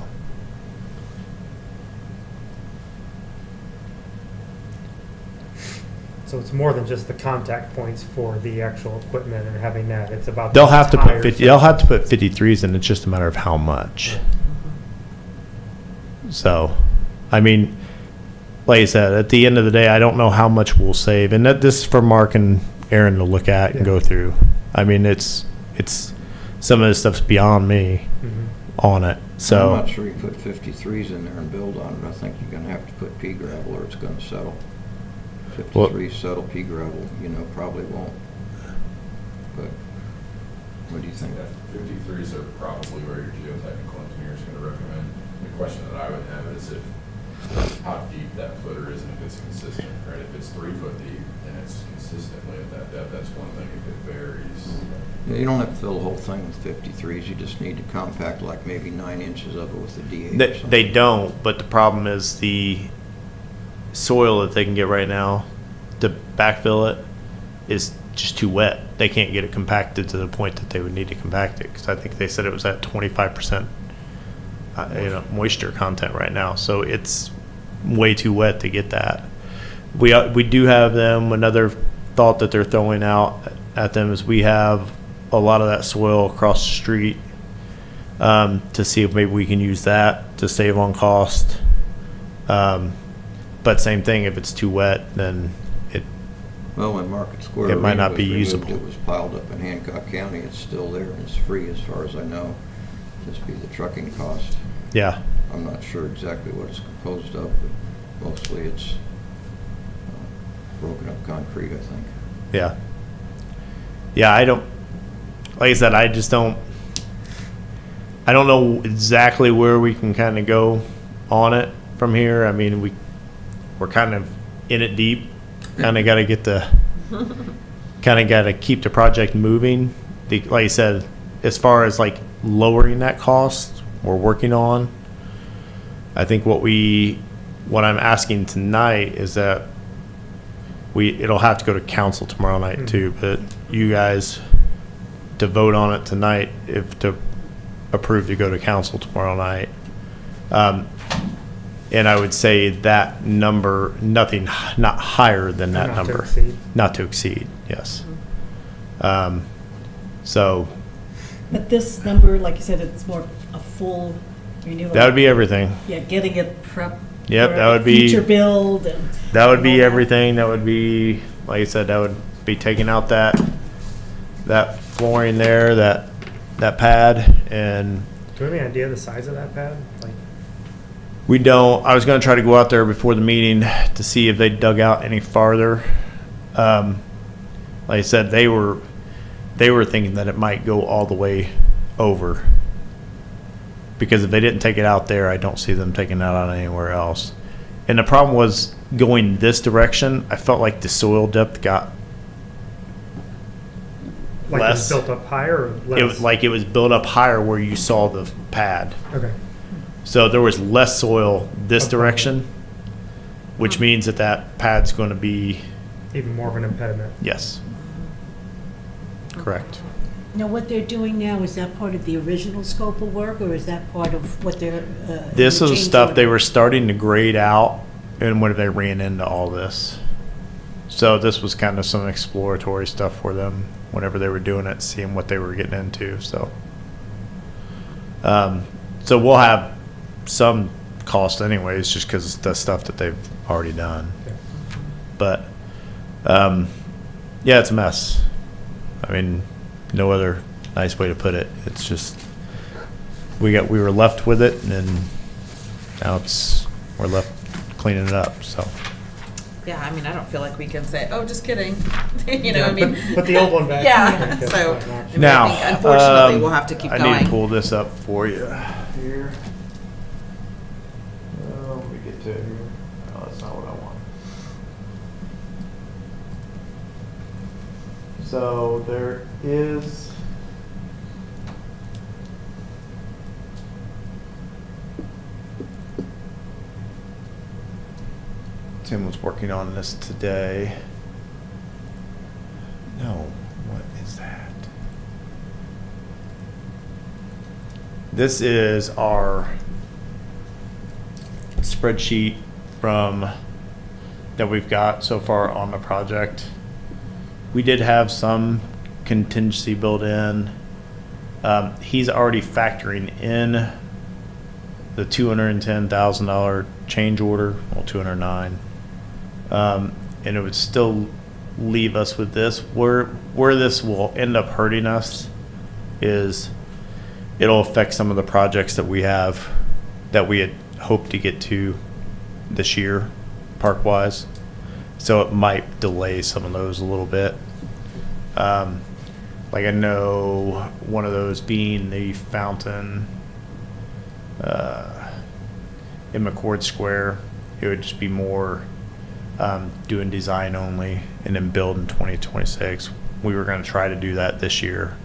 So it's more than just the contact points for the actual equipment and having that. It's about They'll the have to entire put 53s in. It's just a matter of how much. So, I mean, like I said, at the end of the day, I don't know how much we'll save, and this is for Mark and Aaron to look at and go through. I mean, it's some of this stuff's beyond me on it. So I'm not sure you put 53s in there and build on it. I think you're gonna have to put pea gravel or it's gonna settle. 53 settle, pea gravel, probably won't. But what do you think? 53s are probably where your geotechnical engineer is going to recommend. The question that I would have is how deep that footer is and if it's consistent, right? If it's 3 foot deep and it's consistently at that depth, that's one thing. If it varies. Yeah, you don't have to fill the whole thing with 53s. You just need to compact like maybe 9 inches of it with a D8 or something. they don't, but the problem is the soil that they can get right now to backfill it is just too wet. They can't get it compacted to the point that they would need to compact it, because I think they said it was at 25% moisture content right now, so it's way too wet to get that. We do have them. Another thought that they're throwing out at them is we have a lot of that soil across the street, to see if maybe we can use that to save on cost. But same thing, if it's too wet, then Well, when Market Square It might Arena not was be removed, usable. It was piled up in Hancock County. It's still there and it's free as far as I know. Just be the trucking cost. yeah. I'm not sure exactly what it's composed of, but mostly it's broken up concrete, I think. Yeah. Yeah, I don't, like I said, I don't know exactly where we can kind of go on it from here. I mean, we're kind of in it deep, kind of got to keep the project moving. Like I said, as far as like lowering that cost, we're working on. I think what I'm asking tonight is that it'll have to go to council tomorrow night too, but you guys to vote on it tonight, if to approve to go to council tomorrow night. And I would say that number, not higher than that Not to number. exceed. Not to exceed, yes. So But this number, like you said, it's more a full renewal. that would be everything. Yeah, getting it prepped. Yep, for that would be- Future build and. That would be all that. everything. That would be, like I said, that would be taking out that flooring there, that pad, and Do we have any idea of the size of that pad? Like, we don't. I was going to try to go out there before the meeting to see if they dug out any farther. Like I said, they were thinking that it might go all the way over, because if they didn't take it out there, I don't see them taking it out anywhere else. And the problem was going this direction. I felt like the soil depth got it was less. built up higher or less? It was like it was built up higher where you saw the pad. Okay. So there was less soil this Okay. direction, which means that pad's going to be, Even more of an impediment. yes. Correct. Now, what they're doing now, is that part of the original scope of work, or is that part of what they're? This the is change stuff they order? were starting to grade out, and when they ran into all this. So this was kind of some exploratory stuff for them whenever they were doing it, seeing what they were getting into. So we'll have some cost anyways, just because it's the stuff that they've already done. But yeah, it's a mess. I mean, no other nice way to put it. It's just we were left with it, and now we're left cleaning it up. So Yeah, I mean, I don't feel like we can say, oh, just kidding. You know, I mean. Put the old one back. Yeah, so, I mean, now, I think unfortunately, we'll have to keep I going. need to pull this up for you here. Oh, let me get to it here. No, that's not what I want. So there is. Tim was working on this today. No, what is that? This is our spreadsheet that we've got so far on the project. We did have some contingency built in. He's already factoring in the $210,000 change order, well, 209. And it would still leave us with this. Where this will end up hurting us is it'll affect some of the projects that we have that we had hoped to get to this year, park-wise. So it might delay some of those a little bit. Like I know one of those being the fountain in McCord Square. It would just be more doing design only and then build in 2026. We were going to try to do that this year.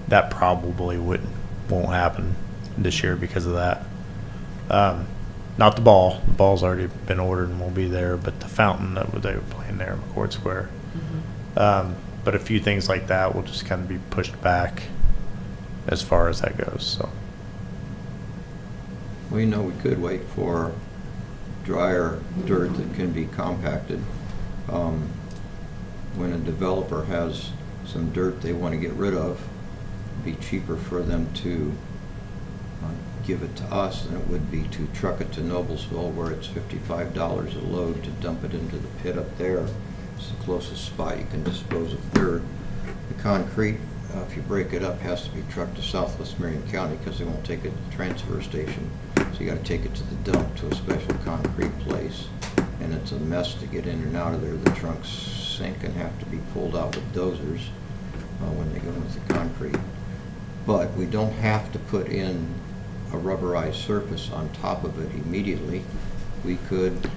That probably won't happen this year because of that. Not the ball. The ball's already been ordered and will be there, but the fountain that they were playing there in McCord Square. But a few things like that will just kind of be pushed back as far as that goes. So. We know we could wait for drier dirt that can be compacted. When a developer has some dirt they want to get rid of, it'd be cheaper for them to give it to us than it would be to truck it to Noblesville, where it's $55 a load to dump it into the pit up there. It's the closest spot you can dispose of dirt. The concrete, if you break it up, has to be trucked to Southwest Marion County because they won't take it to the transfer station. So you got to take it to the dump to a special concrete place, and it's a mess to get in and out of there. The trunks sink and have to be pulled out with dozers when they go into the concrete. But we don't have to put in a rubberized surface on top of it immediately. We could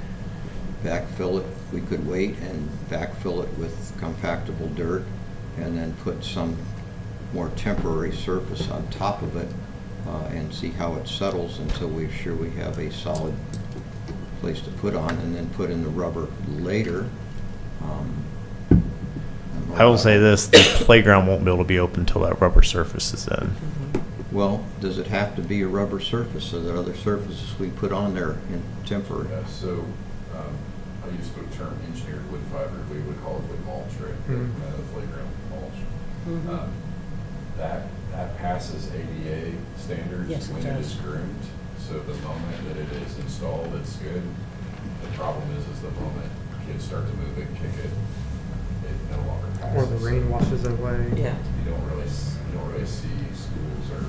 backfill it. We could wait and backfill it with compactable dirt and then put some more temporary surface on top of it and see how it settles until we're sure we have a solid place to put on, and then put in the rubber later. I will say this, the playground won't be able to be open until that rubber surface is in. Well, does it have to be a rubber surface? So there are other surfaces we put on there in temporary? Yeah, so I use the term engineered wood fiber. We would call it wood mulch, right? The playground mulch. That passes ADA standards Yes, it when it does. is groomed. So the moment that it is installed, it's good. The problem is the moment kids start to move it, kick it, it no longer passes. Or the rain washes it away. Yeah. You don't really see schools or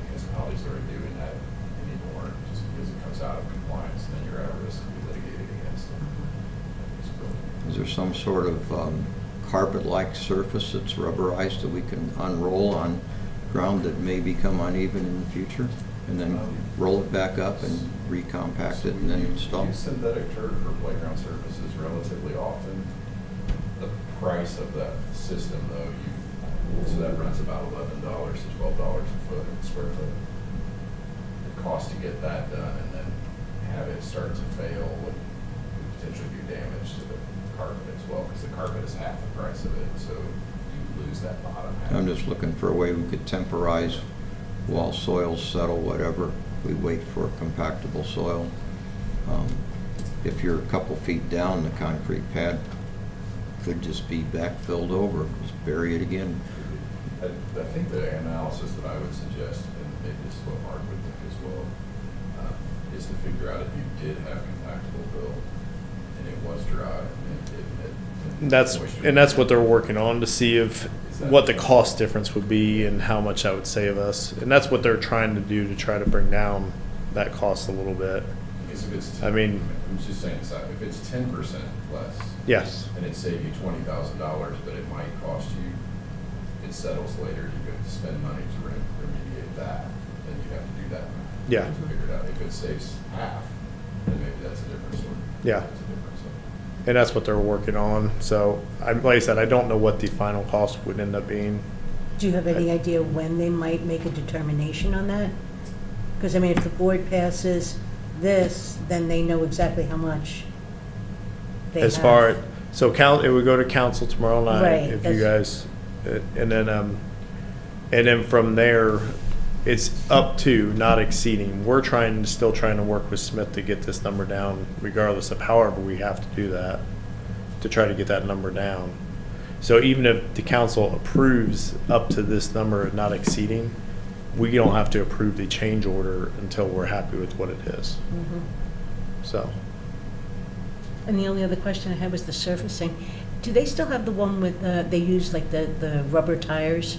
municipalities that are doing that anymore, just because it comes out of compliance, and then you're at risk to be litigated against them. Is there some sort of carpet-like surface that's rubberized that we can unroll on ground that may become uneven in the future, and then roll it back up and recompact it and then install? We use synthetic turf for playground surfaces relatively often. The price of that system, though, so that runs about $11 to $12 a square foot. The cost to get that done and then have it start to fail would potentially do damage to the carpet as well, because the carpet is half the price of it, so you lose that bottom half. I'm just looking for a way we could temporize while soils settle, whatever. We wait for compactable soil. If you're a couple feet down the concrete pad, could just be backfilled over, just bury it again. I think the analysis that I would suggest, and maybe this is what Mark would think as well, is to figure out if you did have compactable fill and it was dry and That's what they're working on, to see if, what the cost difference would be and how much that would save us. And that's what they're trying to do, to try to bring down that cost a little bit. Because if it's, I mean- I'm just saying, if it's 10% less. Yes. And it saved you $20,000, but it might cost you, it settles later, you have to spend money to remediate that, then you have to do that. Yeah. To figure it out. If it saves half, then maybe that's a different story. Yeah. That's a different story. And that's what they're working on. So, like I said, I don't know what the final cost would end up being. Do you have any idea when they might make a determination on that? Because, I mean, if the board passes this, then they know exactly how much they have. As far, so it would go to council tomorrow night, Right, if you guys, and then from there, it's up to, not exceeding. We're still trying to work with Smith to get this number down, regardless of however we have to do that, to try to get that number down. So even if the council approves up to this number, not exceeding, we don't have to approve the change order until we're happy with what it is. Mhm. So, And the only other question I had was the surfacing. Do they still have the one with, they use like the rubber tires?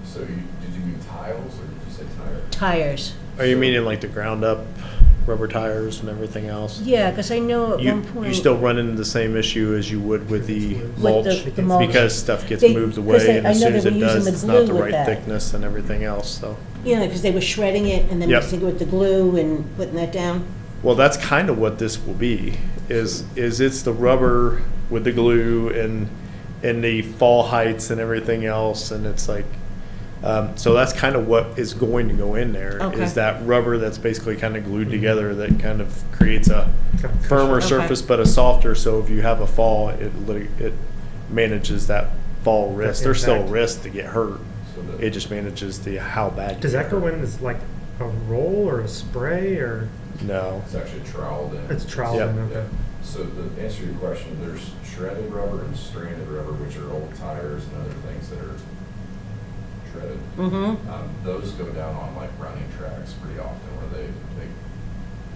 So did you mean tiles or did you say tire? Tires. are you meaning like the ground up rubber tires and everything else? Yeah, because I know at one point. You still run into the same issue as you would with the With mulch, the mulch. because stuff gets They- moved 'cause away, and I as know soon as they it were using does, the it's not the glue with right that. thickness and everything else, so. Yeah, because they were shredding it and then Yep. mixing it with the glue and putting that down. Well, that's kind of what this will be, is it's the rubber with the glue and the fall heights and everything else, and it's like, so that's kind of what is going to go in there, Okay. is that rubber that's basically kind of glued together that kind of creates a firmer Okay. surface but a softer, so if you have a fall, it manages that fall risk. There's still a impact. risk to get hurt. So the- It just manages the how bad. you Does that get go hurt. in as like a roll or a spray or No. It's actually troweled in. it's troweled Yeah. in? Yeah. Okay. So to answer your question, there's shredded rubber and stranded rubber, which are old tires and other things that are shredded. Mm-hmm. Those go down on like running tracks pretty often where they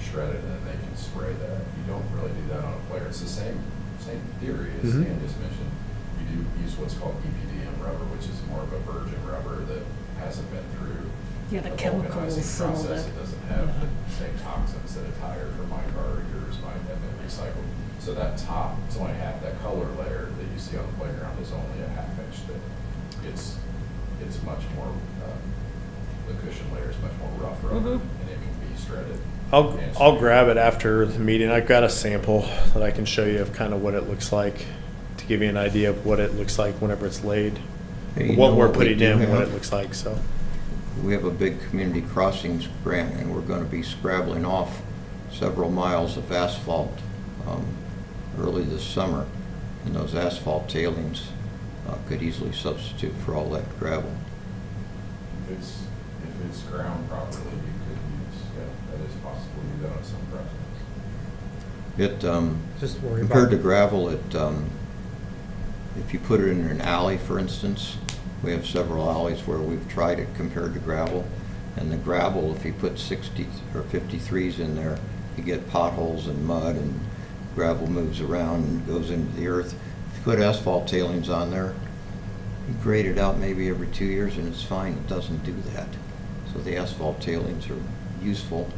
shred it and then they can spray that. You don't really do that on a player. It's the same theory as Mhm. Stan just mentioned. You do use what's called EPDM rubber, which is more of a virgin rubber that hasn't been through Yeah, the a chemicals vulcanizing and all process. that. It doesn't have the same toxins that a tire for my car or yours might have been recycled. So that top, it's only half, that color layer that you see on the playground is only a half-inch thick. It's much more, the cushion layer is much more rough rubber, Mhm. and it can be shredded. I'll and I'll straight. grab it after the meeting. I've got a sample that I can show you of kind of what it looks like, to give you an idea of what it looks like whenever it's laid. Hey, you What know we're we putting do in, what have? it looks like, so. We have a big community crossings grant, and we're going to be scrabbling off several miles of asphalt early this summer. And those asphalt tailings could easily substitute for all that gravel. If it's ground properly, you could use, yeah, that is possible, do that on some projects. Just worry about Compared to gravel, if you put it in an alley, for instance, we have several alleys where we've tried it compared to gravel. And the gravel, if you put 60 or 53s in there, you get potholes and mud, and gravel moves around and goes into the earth. If you put asphalt tailings on there, you grade it out maybe every 2 years and it's fine. It doesn't do that. So the asphalt tailings are useful.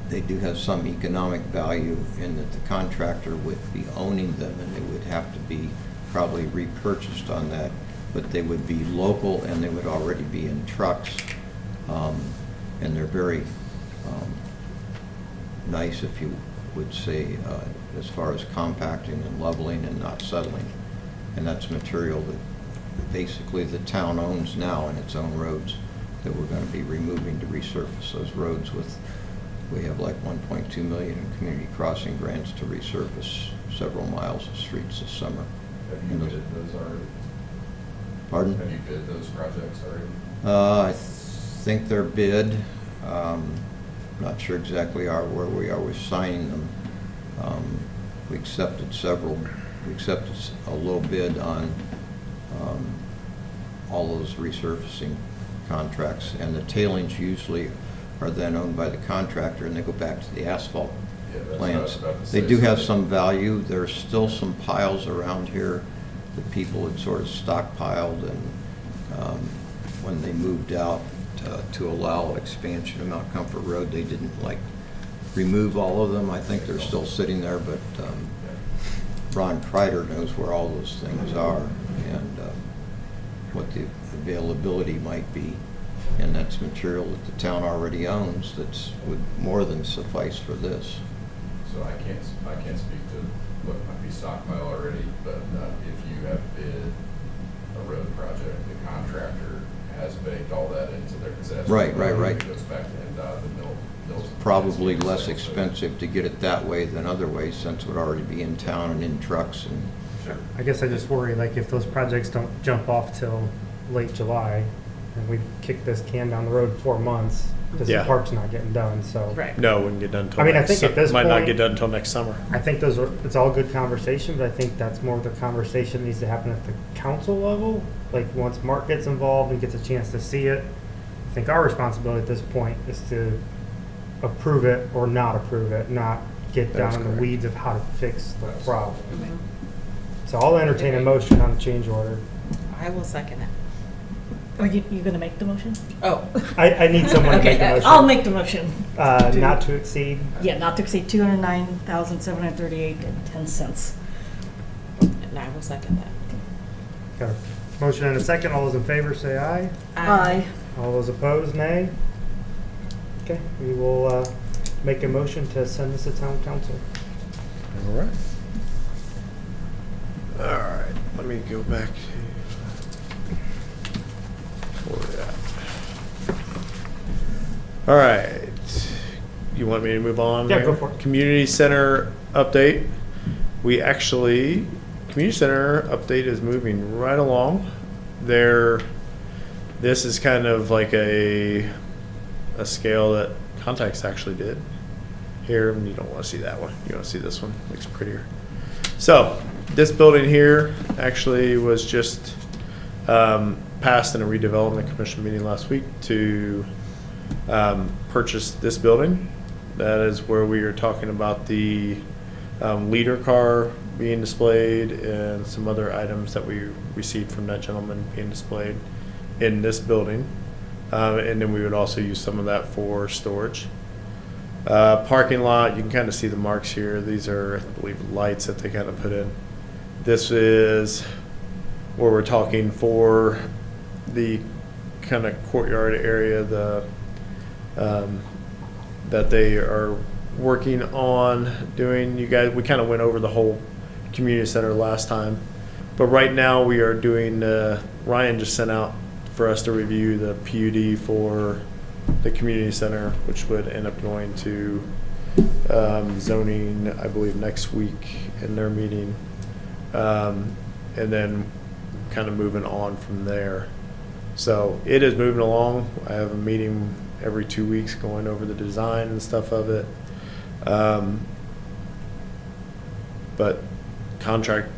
They do have some economic value in that the contractor would be owning them and they would have to be probably repurchased on that, but they would be local and they would already be in trucks. And they're very nice, if you would say, as far as compacting and leveling and not settling. And that's material that basically the town owns now in its own roads that we're going to be removing to resurface those roads with. We have like 1.2 million in community crossing grants to resurface several miles of streets this summer. Have you bid those already? Pardon? Have you bid those projects already? I think they're bid. Not sure exactly where we are with signing them. We accepted a low bid on all those resurfacing contracts, and the tailings usually are then owned by the contractor, and they go back to the asphalt Yeah, that's what I was plants. about to They say, do so have they- some value. There's still some piles around here that people had sort of stockpiled, and when they moved out to allow expansion of Mount Comfort Road, they didn't remove all of them. I think they're still sitting there, but Ron Kreider knows where all those things are and what the availability might be. And that's material that the town already owns would more than suffice for this. So I can't speak to what might be stockpile already, but if you have bid a road project, the contractor has baked all that into their disaster. Right. It goes back to NDOT, the mills. Probably less expensive to get it that way than other ways, since it would already be in town and in trucks and. Sure. I guess I just worry, like, if those projects don't jump off till late July, and we kick this can down the road 4 months, because the Yeah. park's not getting done, so. Right. No, wouldn't get done until I mean, I next think at this might not point- get done until next summer. I think it's all good conversation, but I think that's more of the conversation that needs to happen at the council level. Like, once Mark gets involved and gets a chance to see it, I think our responsibility at this point is to approve it or not approve it, not get That down is in the correct. weeds of how to fix the problem. Mhm. So I'll entertain a motion on the change order. I will second it. Are you gonna make the motion? Oh. I need someone to make the Okay, motion. I'll make the motion. Not to exceed. Yeah, not to exceed 209,738.10. And I will second that. Got a motion and a second. All those in favor say aye. Aye. All those opposed, nay. Okay, we will make a motion to send this to town council. All right. All right, let me go back to where we're at. All right, you want me to move on? Yeah, there? go for it. Community center update. Community center update is moving right along. This is kind of like a scale that Contacts actually did. Here, and you don't want to see that one. You want to see this one. Looks prettier. So, this building here actually was just passed in a redevelopment commission meeting last week to purchase this building. That is where we are talking about the leader car being displayed and some other items that we received from that gentleman being displayed in this building. And then we would also use some of that for storage. Parking lot, you can kind of see the marks here. These are, I believe, lights that they kind of put in. This is where we're talking for the kind of courtyard area, that they are working on doing. You guys, we kind of went over the whole community center last time, but right now we are doing, Ryan just sent out for us to review the PUD for the community center, which would end up going to zoning, I believe, next week in their meeting. And then kind of moving on from there. So it is moving along. I have a meeting every 2 weeks going over the design and stuff of it. But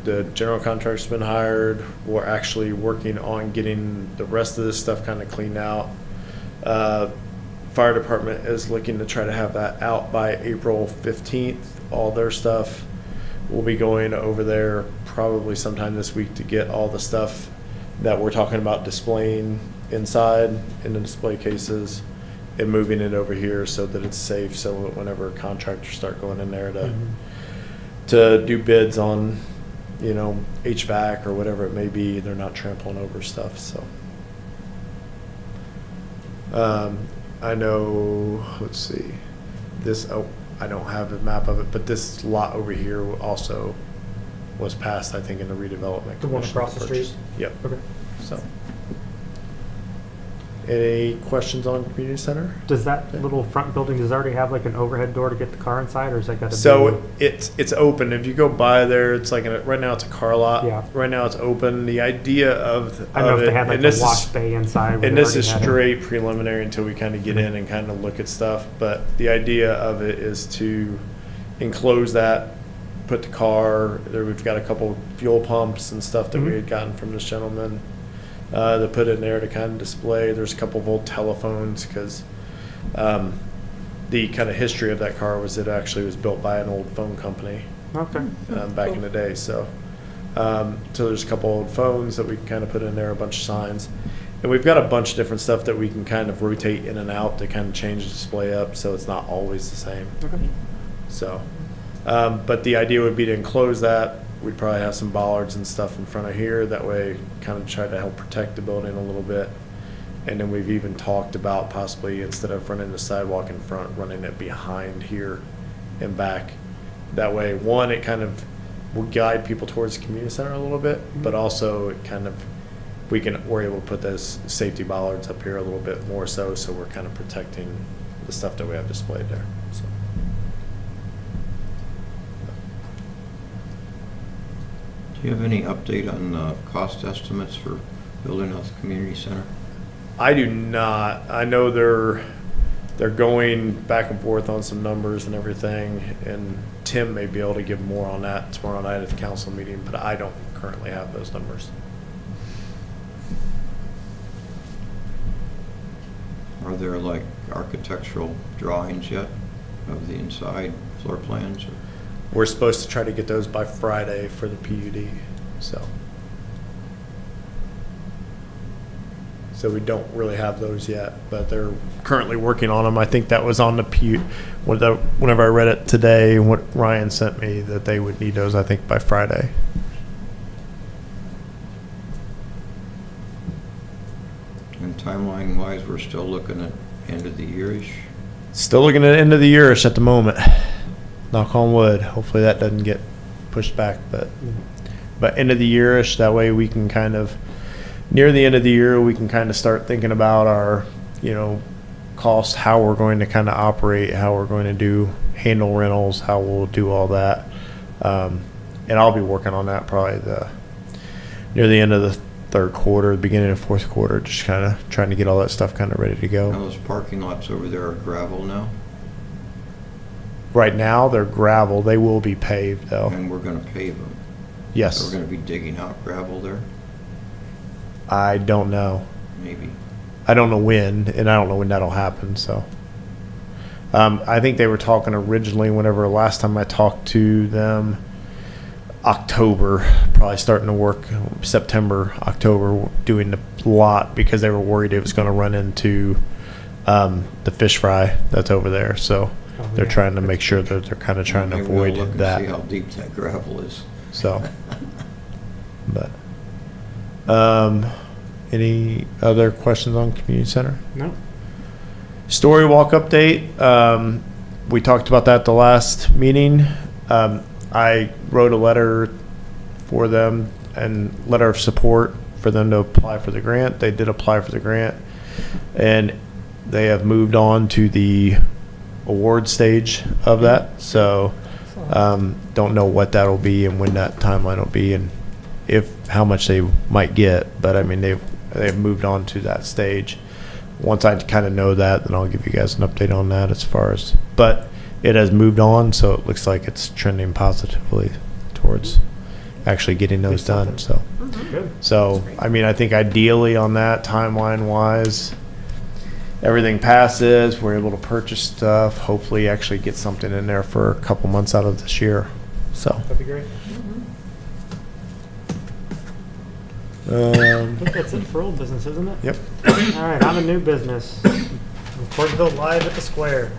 the general contractor's been hired. We're actually working on getting the rest of this stuff kind of cleaned out. Fire department is looking to try to have that out by April 15th. All their stuff. We'll be going over there probably sometime this week to get all the stuff that we're talking about displaying inside in the display cases and moving it over here so that it's safe, so that whenever contractors start going in there to do bids on, HVAC or whatever it may be, they're not trampling over stuff. So I know, let's see, I don't have a map of it, but this lot over here also was passed, I think, in the redevelopment. The one commission across the purchase. street? Yep. Okay. So, any questions on community center? Does that little front building, does it already have like an overhead door to get the car inside, or is that got to be? So it's open. If you go by there, it's like right now it's a car lot. Yeah. Right now it's open. The idea of I don't know if it, they had like and a this wash is, bay inside. where and they this is already had it. straight preliminary until we kind of get in and kind of look at stuff. But the idea of it is to enclose that put the car there. We've got a couple fuel pumps and stuff that we had gotten from this gentleman to put in there to kind of display. There's a couple of old telephones because the kind of history of that car was it actually was built by an old phone company Okay. back in the day. So there's a couple old phones that we can kind of put in there, a bunch of signs. And we've got a bunch of different stuff that we can kind of rotate in and out to kind of change the display up so it's not always the same. Okay. So, but the idea would be to enclose that. We'd probably have some bollards and stuff in front of here. That way, kind of try to help protect the building a little bit. And then we've even talked about possibly, instead of running the sidewalk in front, running it behind here and back. That way, one, it kind of will guide people towards the community center a little bit, but also it kind of, we're able to put those safety bollards up here a little bit more so we're kind of protecting the stuff that we have displayed there. So. Do you have any update on cost estimates for building out the community center? I do not. I know they're going back and forth on some numbers and everything, and Tim may be able to give more on that tomorrow night at the council meeting, but I don't currently have those numbers. Are there like architectural drawings yet of the inside floor plans? Or? We're supposed to try to get those by Friday for the PUD, so we don't really have those yet, but they're currently working on them. I think that was on the whenever I read it today, what Ryan sent me, that they would need those, I think, by Friday. And timeline-wise, we're still looking at end of the year-ish? Still looking at end of the year-ish at the moment. Knock on wood. Hopefully that doesn't get pushed back, but end of the year-ish. That way we can kind of, near the end of the year, we can kind of start thinking about our, costs, how we're going to kind of operate, how we're going to handle rentals, how we'll do all that. And I'll be working on that probably near the end of the third quarter, beginning of fourth quarter, just kind of trying to get all that stuff kind of ready to go. Now those parking lots over there are gravel now? Right now, they're gravel. They will be paved, though. And we're going to pave them? Yes. So we're going to be digging out gravel there? I don't know. Maybe. I don't know when, and I don't know when that'll happen, so. I think they were talking originally, whenever last time I talked to them, October, probably starting to work September, October, doing the lot, because they were worried it was going to run into the fish fry that's over there. So they're trying to make sure that they're kind of trying to Maybe we'll avoid look and that. see how deep that gravel is. So, but any other questions on community center? No. Story walk update. We talked about that the last meeting. I wrote a letter for them and letter of support for them to apply for the grant. They did apply for the grant, and they have moved on to the award stage of that. So don't know what that'll be and when that timeline will be, and how much they might get. But I mean, they've moved on to that stage. Once I kind of know that, then I'll give you guys an update on that but it has moved on, so it looks like it's trending positively towards actually getting those done. So, Good. so I mean, I think ideally on that, timeline wise, everything passes, we're able to purchase stuff, hopefully actually get something in there for a couple months out of this year. So, That'd be great. I think that's it for old business, isn't it? Yep. All right, on to new business. McCordsville live at the square.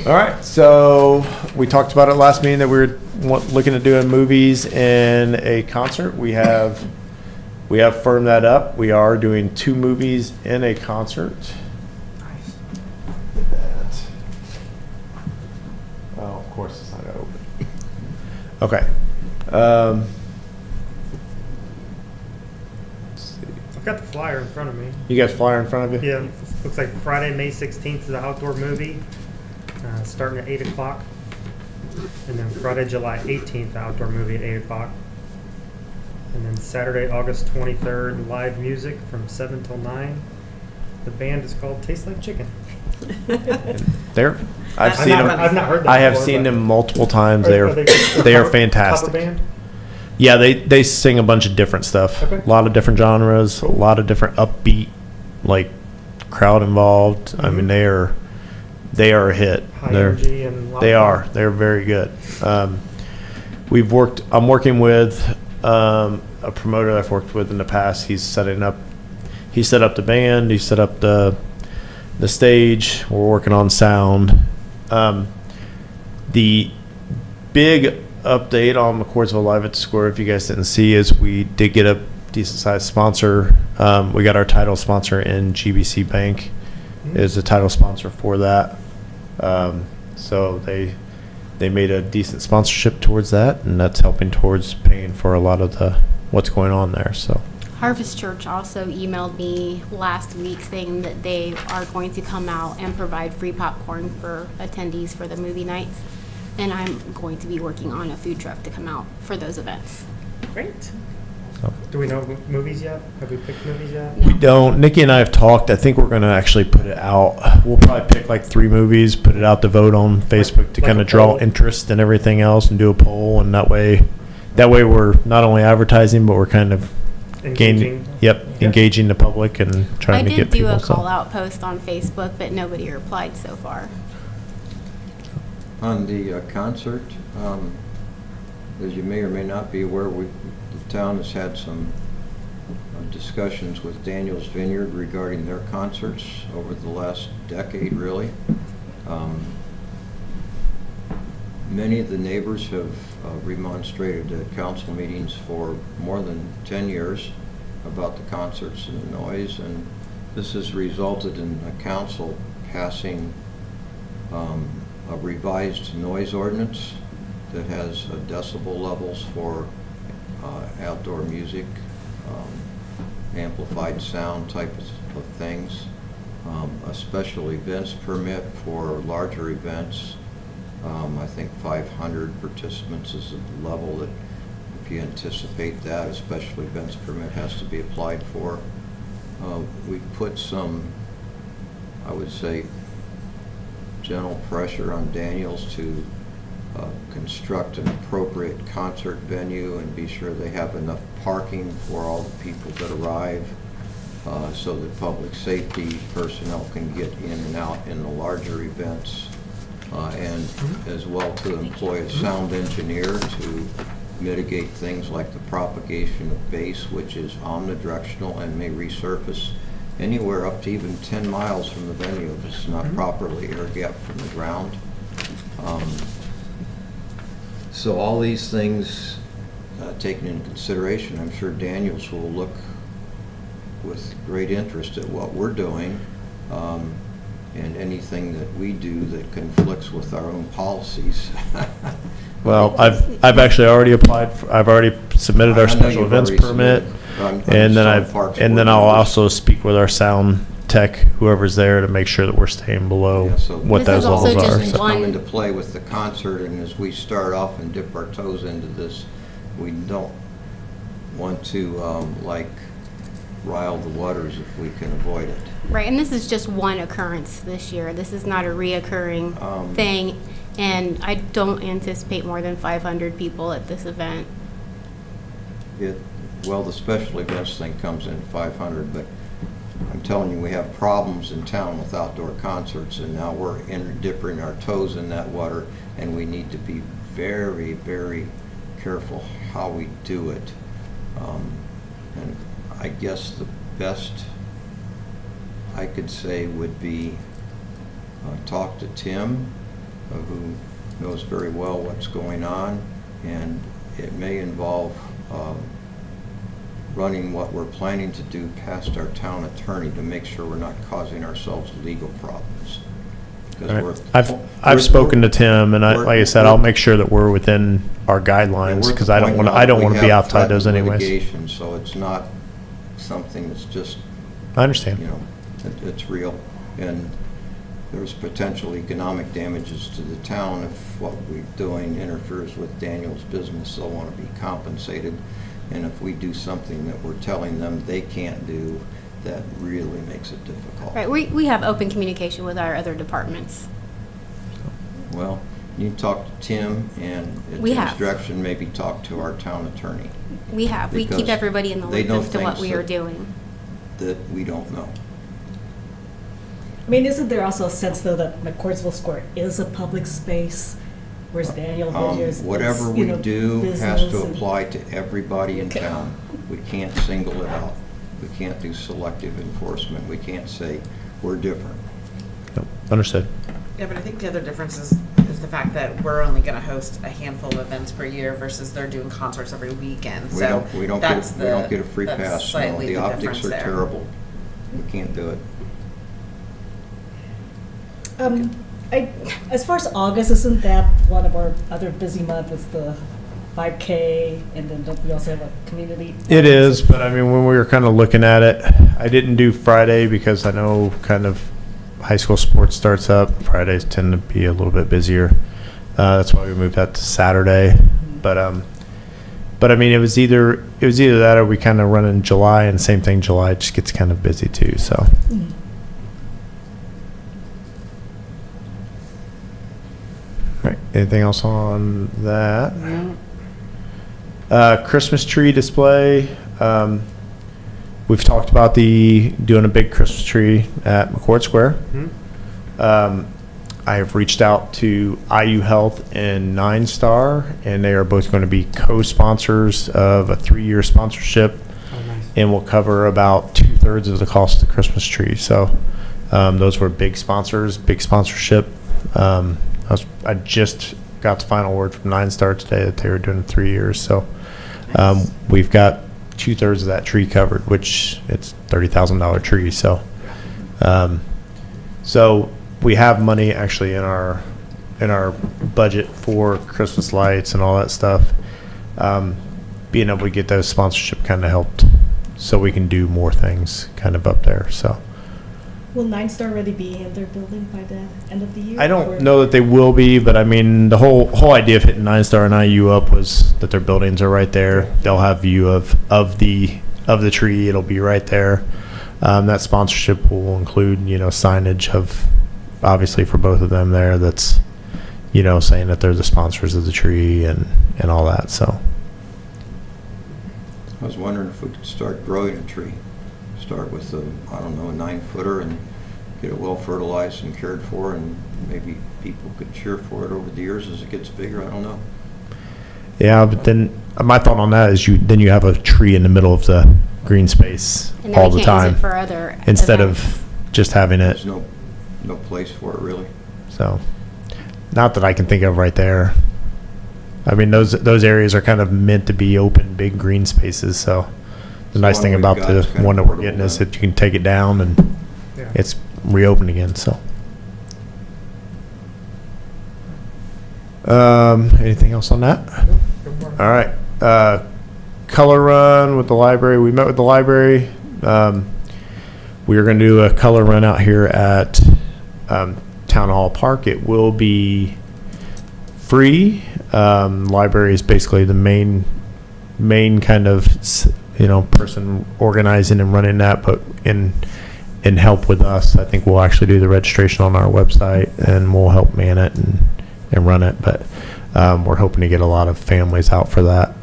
All right, so we talked about it last meeting that we were looking at doing movies and a concert. We have firmed that up. We are doing 2 movies and a concert. Nice. Oh, of course it's not open. Okay. Let's see. I've got the flyer in front of me. You guys flyer in front of you? Yeah, looks like Friday, May 16th is the outdoor movie, starting at 8 o'clock. And then Friday, July 18th, the outdoor movie at 8 o'clock. And then Saturday, August 23rd, live music from 7 till 9. The band is called Tastes Like Chicken. They're, I've That's seen not them. funny. I've not heard that I have before, seen but- them multiple times. They are they they are cover fantastic. band? Yeah, they sing a bunch of different stuff. Okay. A lot of different genres, a lot of different upbeat, like crowd involved. I mean, they are a hit. High They're, energy and loud they fun. are. They're very good. I'm working with a promoter that I've worked with in the past. He set up the band. He set up the stage. We're working on sound. The big update on McCordsville Live at the Square, if you guys didn't see, is we did get a decent sized sponsor. We got our title sponsor in GBC Bank is the title sponsor for that. So they made a decent sponsorship towards that, and that's helping towards paying for a lot of what's going on there. So Harvest Church also emailed me last week saying that they are going to come out and provide free popcorn for attendees for the movie nights. And I'm going to be working on a food truck to come out for those events. Great. Do we know movies yet? Have we picked movies yet? No. we don't. Nikki and I have talked. I think we're going to actually put it out. We'll probably pick like 3 movies, put it out to vote on Facebook to like kind a of draw poll? interest and everything else, and do a poll. And that way we're not only advertising, but we're kind of engaging the public and I trying to did get do people. a so. call out post on Facebook, but nobody replied so far. On the concert, as you may or may not be aware, the town has had some discussions with Daniel's Vineyard regarding their concerts over the last decade, really. Many of the neighbors have remonstrated at council meetings for more than 10 years about the concerts and the noise, and this has resulted in the council passing a revised noise ordinance that has decibel levels for outdoor music, amplified sound type of things, a special events permit for larger events. I think 500 participants is the level that, if you anticipate that, a special events permit has to be applied for. We've put some, I would say, gentle pressure on Daniels to construct an appropriate concert venue and be sure they have enough parking for all the people that arrive, so that public safety personnel can get in and out in the larger events, and as well to employ a sound engineer to mitigate things like the propagation of bass, which is omnidirectional and may resurface anywhere up to even 10 miles from the venue if it's not properly air-gapped from the ground. So all these things taken into consideration, I'm sure Daniels will look with great interest at what we're doing, and anything that we do that conflicts with our own policies. Well, I've actually already applied. I've already submitted our I know special you've events already permit, submitted. and then I'll also also speak with our sound tech, whoever's there, to make sure that we're staying below Yeah, so what This those is also levels just are. things So. one- come into play with the concert, and as we start off and dip our toes into this, we don't want to rile the waters if we can avoid it. Right, and this is just one occurrence this year. This is not a reoccurring thing, and I don't anticipate more than 500 people at this event. Well, the special events thing comes in 500, but I'm telling you, we have problems in town with outdoor concerts, and now we're dipping our toes in that water, and we need to be very, very careful how we do it. And I guess the best I could say would be talk to Tim, who knows very well what's going on, and it may involve running what we're planning to do past our town attorney to make sure we're not causing ourselves legal problems. 'Cause All we're- right. we're- I've spoken to Tim, and we're- like I said, I'll make sure that we're within our guidelines, we're at because the I don't point want now that to we be have outside those threatened anyways. litigation, so it's not something that's just, I understand. it's real. And there's potential economic damages to the town if what we're doing interferes with Daniel's business. They'll want to be compensated. And if we do something that we're telling them they can't do, that really makes it difficult. Right, we have open communication with our other departments. Well, you talk to Tim, and at We Tim's have. direction, maybe talk to our town attorney We keep Because everybody in the they loop know as to what things we are that- doing. that we don't know. I mean, isn't there also a sense though that McCordsville Square is a public space, whereas Daniel Vineyards is, Whatever you we know, do has business to and- apply to everybody in Okay. town. We can't single it out. We can't do selective enforcement. We can't say, we're different. Yep, understood. Yeah, but I think the other difference is the fact that we're only gonna host a handful of events per year versus they're doing concerts every weekend, We so don't that's get a free that's pass. No, slightly the the optics difference are there. terrible. We can't do it. As far as August, isn't that one of our other busy months is the 5K, and then don't we also have a community? It is, but I mean, when we were kind of looking at it, I didn't do Friday because I know kind of high school sports starts up. Fridays tend to be a little bit busier. That's why we moved that to Saturday. But I mean, it was either that or we kind of run in July, and same thing, July just gets kind of busy too. So. Mm. All right. Anything else on that? Christmas tree display. We've talked about doing a big Christmas tree at McCord Square. I have reached out to IU Health and Nine Star, and they are both going to be co-sponsors of a 3-year sponsorship, Oh, nice. and will cover about 2/3 of the cost of the Christmas tree. So those were big sponsors, big sponsorship. I just got the final word from Nine Star today that they were doing 3 years. So we've got 2/3 of that tree covered, which it's $30,000 tree. So, so we have money actually in our budget for Christmas lights and all that stuff. Being able to get those sponsorship kind of helped, so we can do more things kind of up there. So. Will Nine Star already be in their building by the end of the year? I or- don't know that they will be, but I mean, the whole idea of hitting Nine Star and IU up was that their buildings are right there. They'll have view of the tree. It'll be right there. That sponsorship will include, signage of, obviously for both of them there. That's, saying that they're the sponsors of the tree and all that. So. I was wondering if we could start growing a tree. Start with a 9-footer and get it well fertilized and cared for, and maybe people could cheer for it over the years as it gets bigger. I don't know. Yeah, but then my thought on that is then you have a tree in the middle of the green space And then all we the can't use time it for other instead events. of just having it. There's no place for it really. So, not that I can think of right there. I mean, those areas are kind of meant to be open, big green spaces. So, the nice one thing we've about got the is kind of one that we're portable getting is now. that you can take it down and Yeah. it's reopened again. So, anything else on that? Good morning. All right. Color run with the library. We met with the library. We are going to do a color run out here at Town Hall Park. It will be free. Library is basically the main kind of person organizing and running that, but in help with us, I think we'll actually do the registration on our website and we'll help man it and run it. But we're hoping to get a lot of families out for that.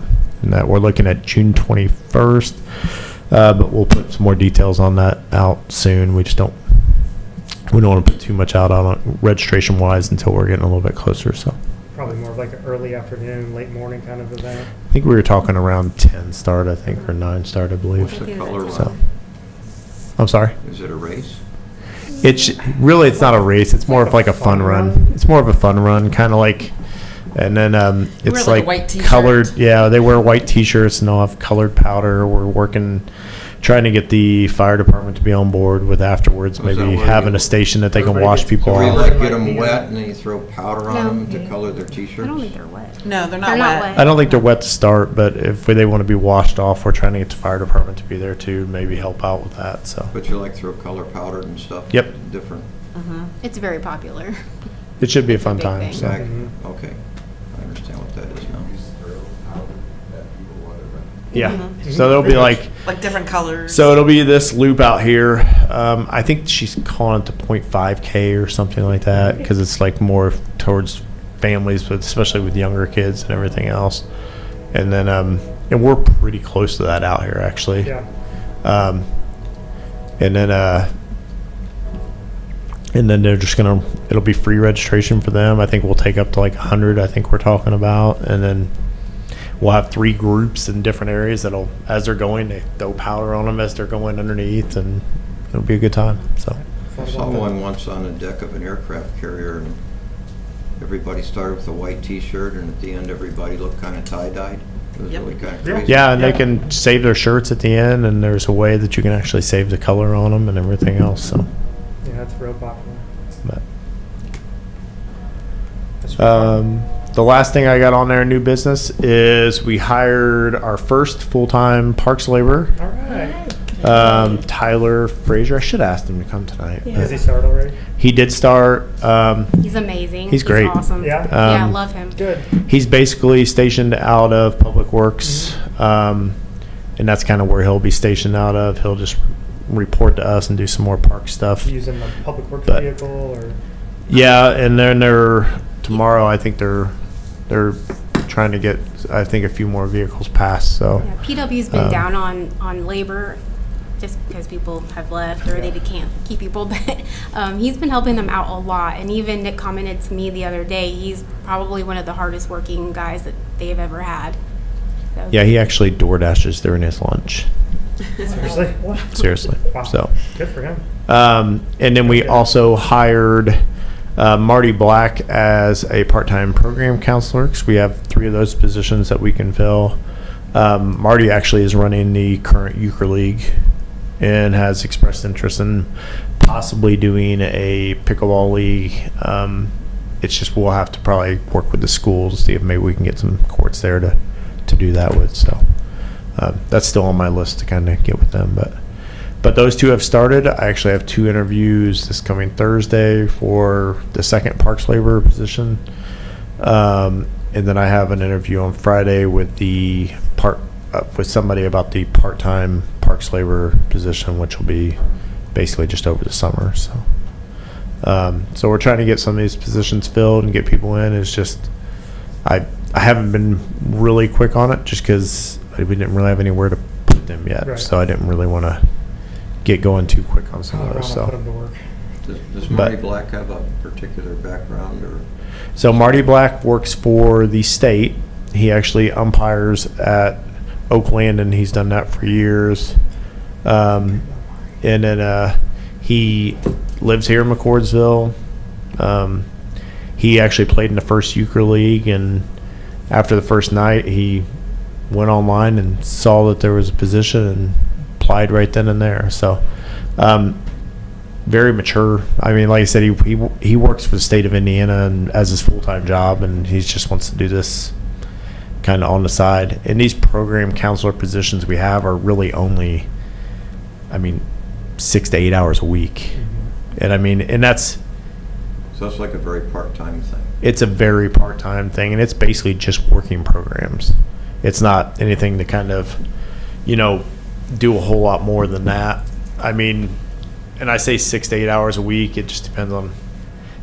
And that we're looking at June 21st, but we'll put some more details on that out soon. We don't want to put too much out on it registration wise until we're getting a little bit closer. So Probably more of like an early afternoon, late morning kind of event. I think we were talking around 10 start, I think, or 9 start, I believe. What's the color So, run? I'm sorry. Is it a race? It's not a race. It's more of like a fun run. It's more of a fun run, kind of like, and then it's like a like white t-shirt. colored. Yeah, they wear white T-shirts and they'll have colored powder. We're trying to get the fire department to be on board with afterwards, Oh, is that maybe where having you- a station that they can Everybody wash gets- people Do we off. like get them wet and then you throw powder on No. them to color their T-shirts? I don't think they're wet. No, they're not They're not wet. wet. I don't think they're wet to start, but if they want to be washed off, we're trying to get the fire department to be there too, maybe help out with that. So But you like throw color powder and stuff? Yep. Different. It's very popular. it should be a It's a fun big time. thing. So. Okay, I understand what that is now. Yeah, Mhm. so there'll be like, Like different colors. so it'll be this loop out here. I think she's calling it the 0.5K or something like that, because it's like more towards families, but especially with younger kids and everything else. And then, and we're pretty close to that out here, actually. Yeah. And then they're just gonna, it'll be free registration for them. I think we'll take up to like 100, I think we're talking about. And then we'll have 3 groups in different areas that'll, as they're going, they throw powder on them as they're going underneath, and it'll be a good time, so. I saw one once on the deck of an aircraft carrier, and everybody started with a white T-shirt, and at the end, everybody looked kind of tie-dyed. It was Yep. really kind of Yeah. crazy. Yeah, and they can save their shirts at the end, and there's a way that you can actually save the color on them and everything else, so. Yeah, that's real popular. But, That's really fun. the last thing I got on there in new business is we hired our first full-time parks laborer, All right. Tyler Frazier. I should have asked him to come tonight. Yeah. but Has he started already? He did start. He's amazing. He's great. Awesome. Yeah? Yeah, I Um, love him. Good. He's basically stationed out of Public Works, and that's kind of where he'll be stationed out of. He'll just report to us and do some more park stuff. Using the public works But- vehicle or? Yeah, and then tomorrow. I think they're trying to get, I think, a few more vehicles passed. So Yeah, PW's been Um, down on labor just because people have left or they can't keep people. But he's been helping them out a lot. And even Nick commented to me the other day, he's probably one of the hardest working guys that they've ever had. So, yeah, he actually door dashes during his lunch. Seriously? Seriously. Wow. So. Good for him. And then we also hired Marty Black as a part-time program counselor, because we have 3 of those positions that we can fill. Marty actually is running the current Euchre League and has expressed interest in possibly doing a pickleball league. It's just we'll have to probably work with the schools, see if maybe we can get some courts there to do that with. So that's still on my list to kind of get with them, but those 2 have started. I actually have 2 interviews this coming Thursday for the second parks labor position. And then I have an interview on Friday with with somebody about the part-time parks labor position, which will be basically just over the summer. So we're trying to get some of these positions filled and get people in. It's just, I haven't been really quick on it just because we didn't really have anywhere to put them yet. Right. So I didn't really want to get going too quick on some I'll of those. put So, him to work. Does Marty Black have a particular background, or? so Marty Black works for the state. He actually umpires at Oakland, and he's done that for years. And then he lives here in McCordsville. He actually played in the first Euchre League, and after the first night, he went online and saw that there was a position and applied right then and there. So, very mature. I mean, like I said, he works for the state of Indiana and as his full-time job, and he just wants to do this kind of on the side. And these program counselor positions we have are really only, 6 to 8 hours a week. And and that's, So it's like a very part-time thing. it's a very part-time thing, and it's basically just working programs. It's not anything to kind of, do a whole lot more than that. And I say 6 to 8 hours a week. It just depends on,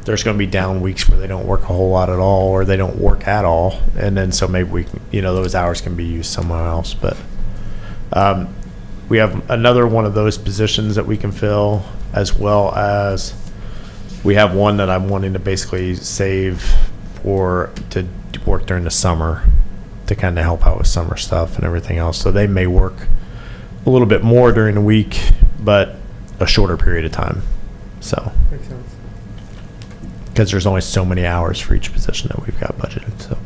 there's going to be down weeks where they don't work a whole lot at all, or they don't work at all. And then so maybe we can, those hours can be used somewhere else. But we have another one of those positions that we can fill, as well as we have one that I'm wanting to basically save to work during the summer to kind of help out with summer stuff and everything else. So they may work a little bit more during the week, but a shorter period of time. So, Makes sense. because there's only so many hours for each position that we've got budgeted. So,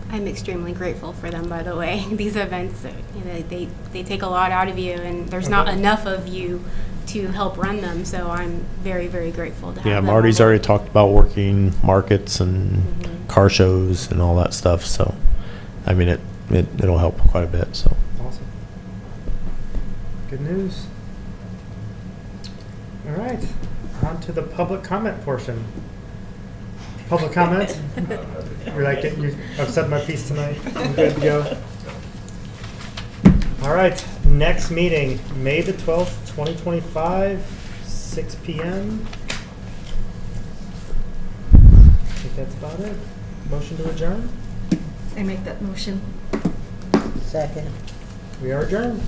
I'm extremely grateful for them, by the way. These events, they take a lot out of you, and there's not Okay. enough of you to help run them. So I'm very, very grateful to have yeah, them Marty's on. already talked about working markets and car shows and all that stuff. So, it'll help quite a bit. So, Awesome. Good news. All right, on to the public comment portion. Public comment? I've said my piece tonight. I'm good to go. All right, next meeting, May the 12th, 2025, 6 PM. I think that's about it. Motion to adjourn? I make that motion. Second. We are adjourned.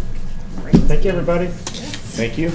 Thank you, everybody. Thank you.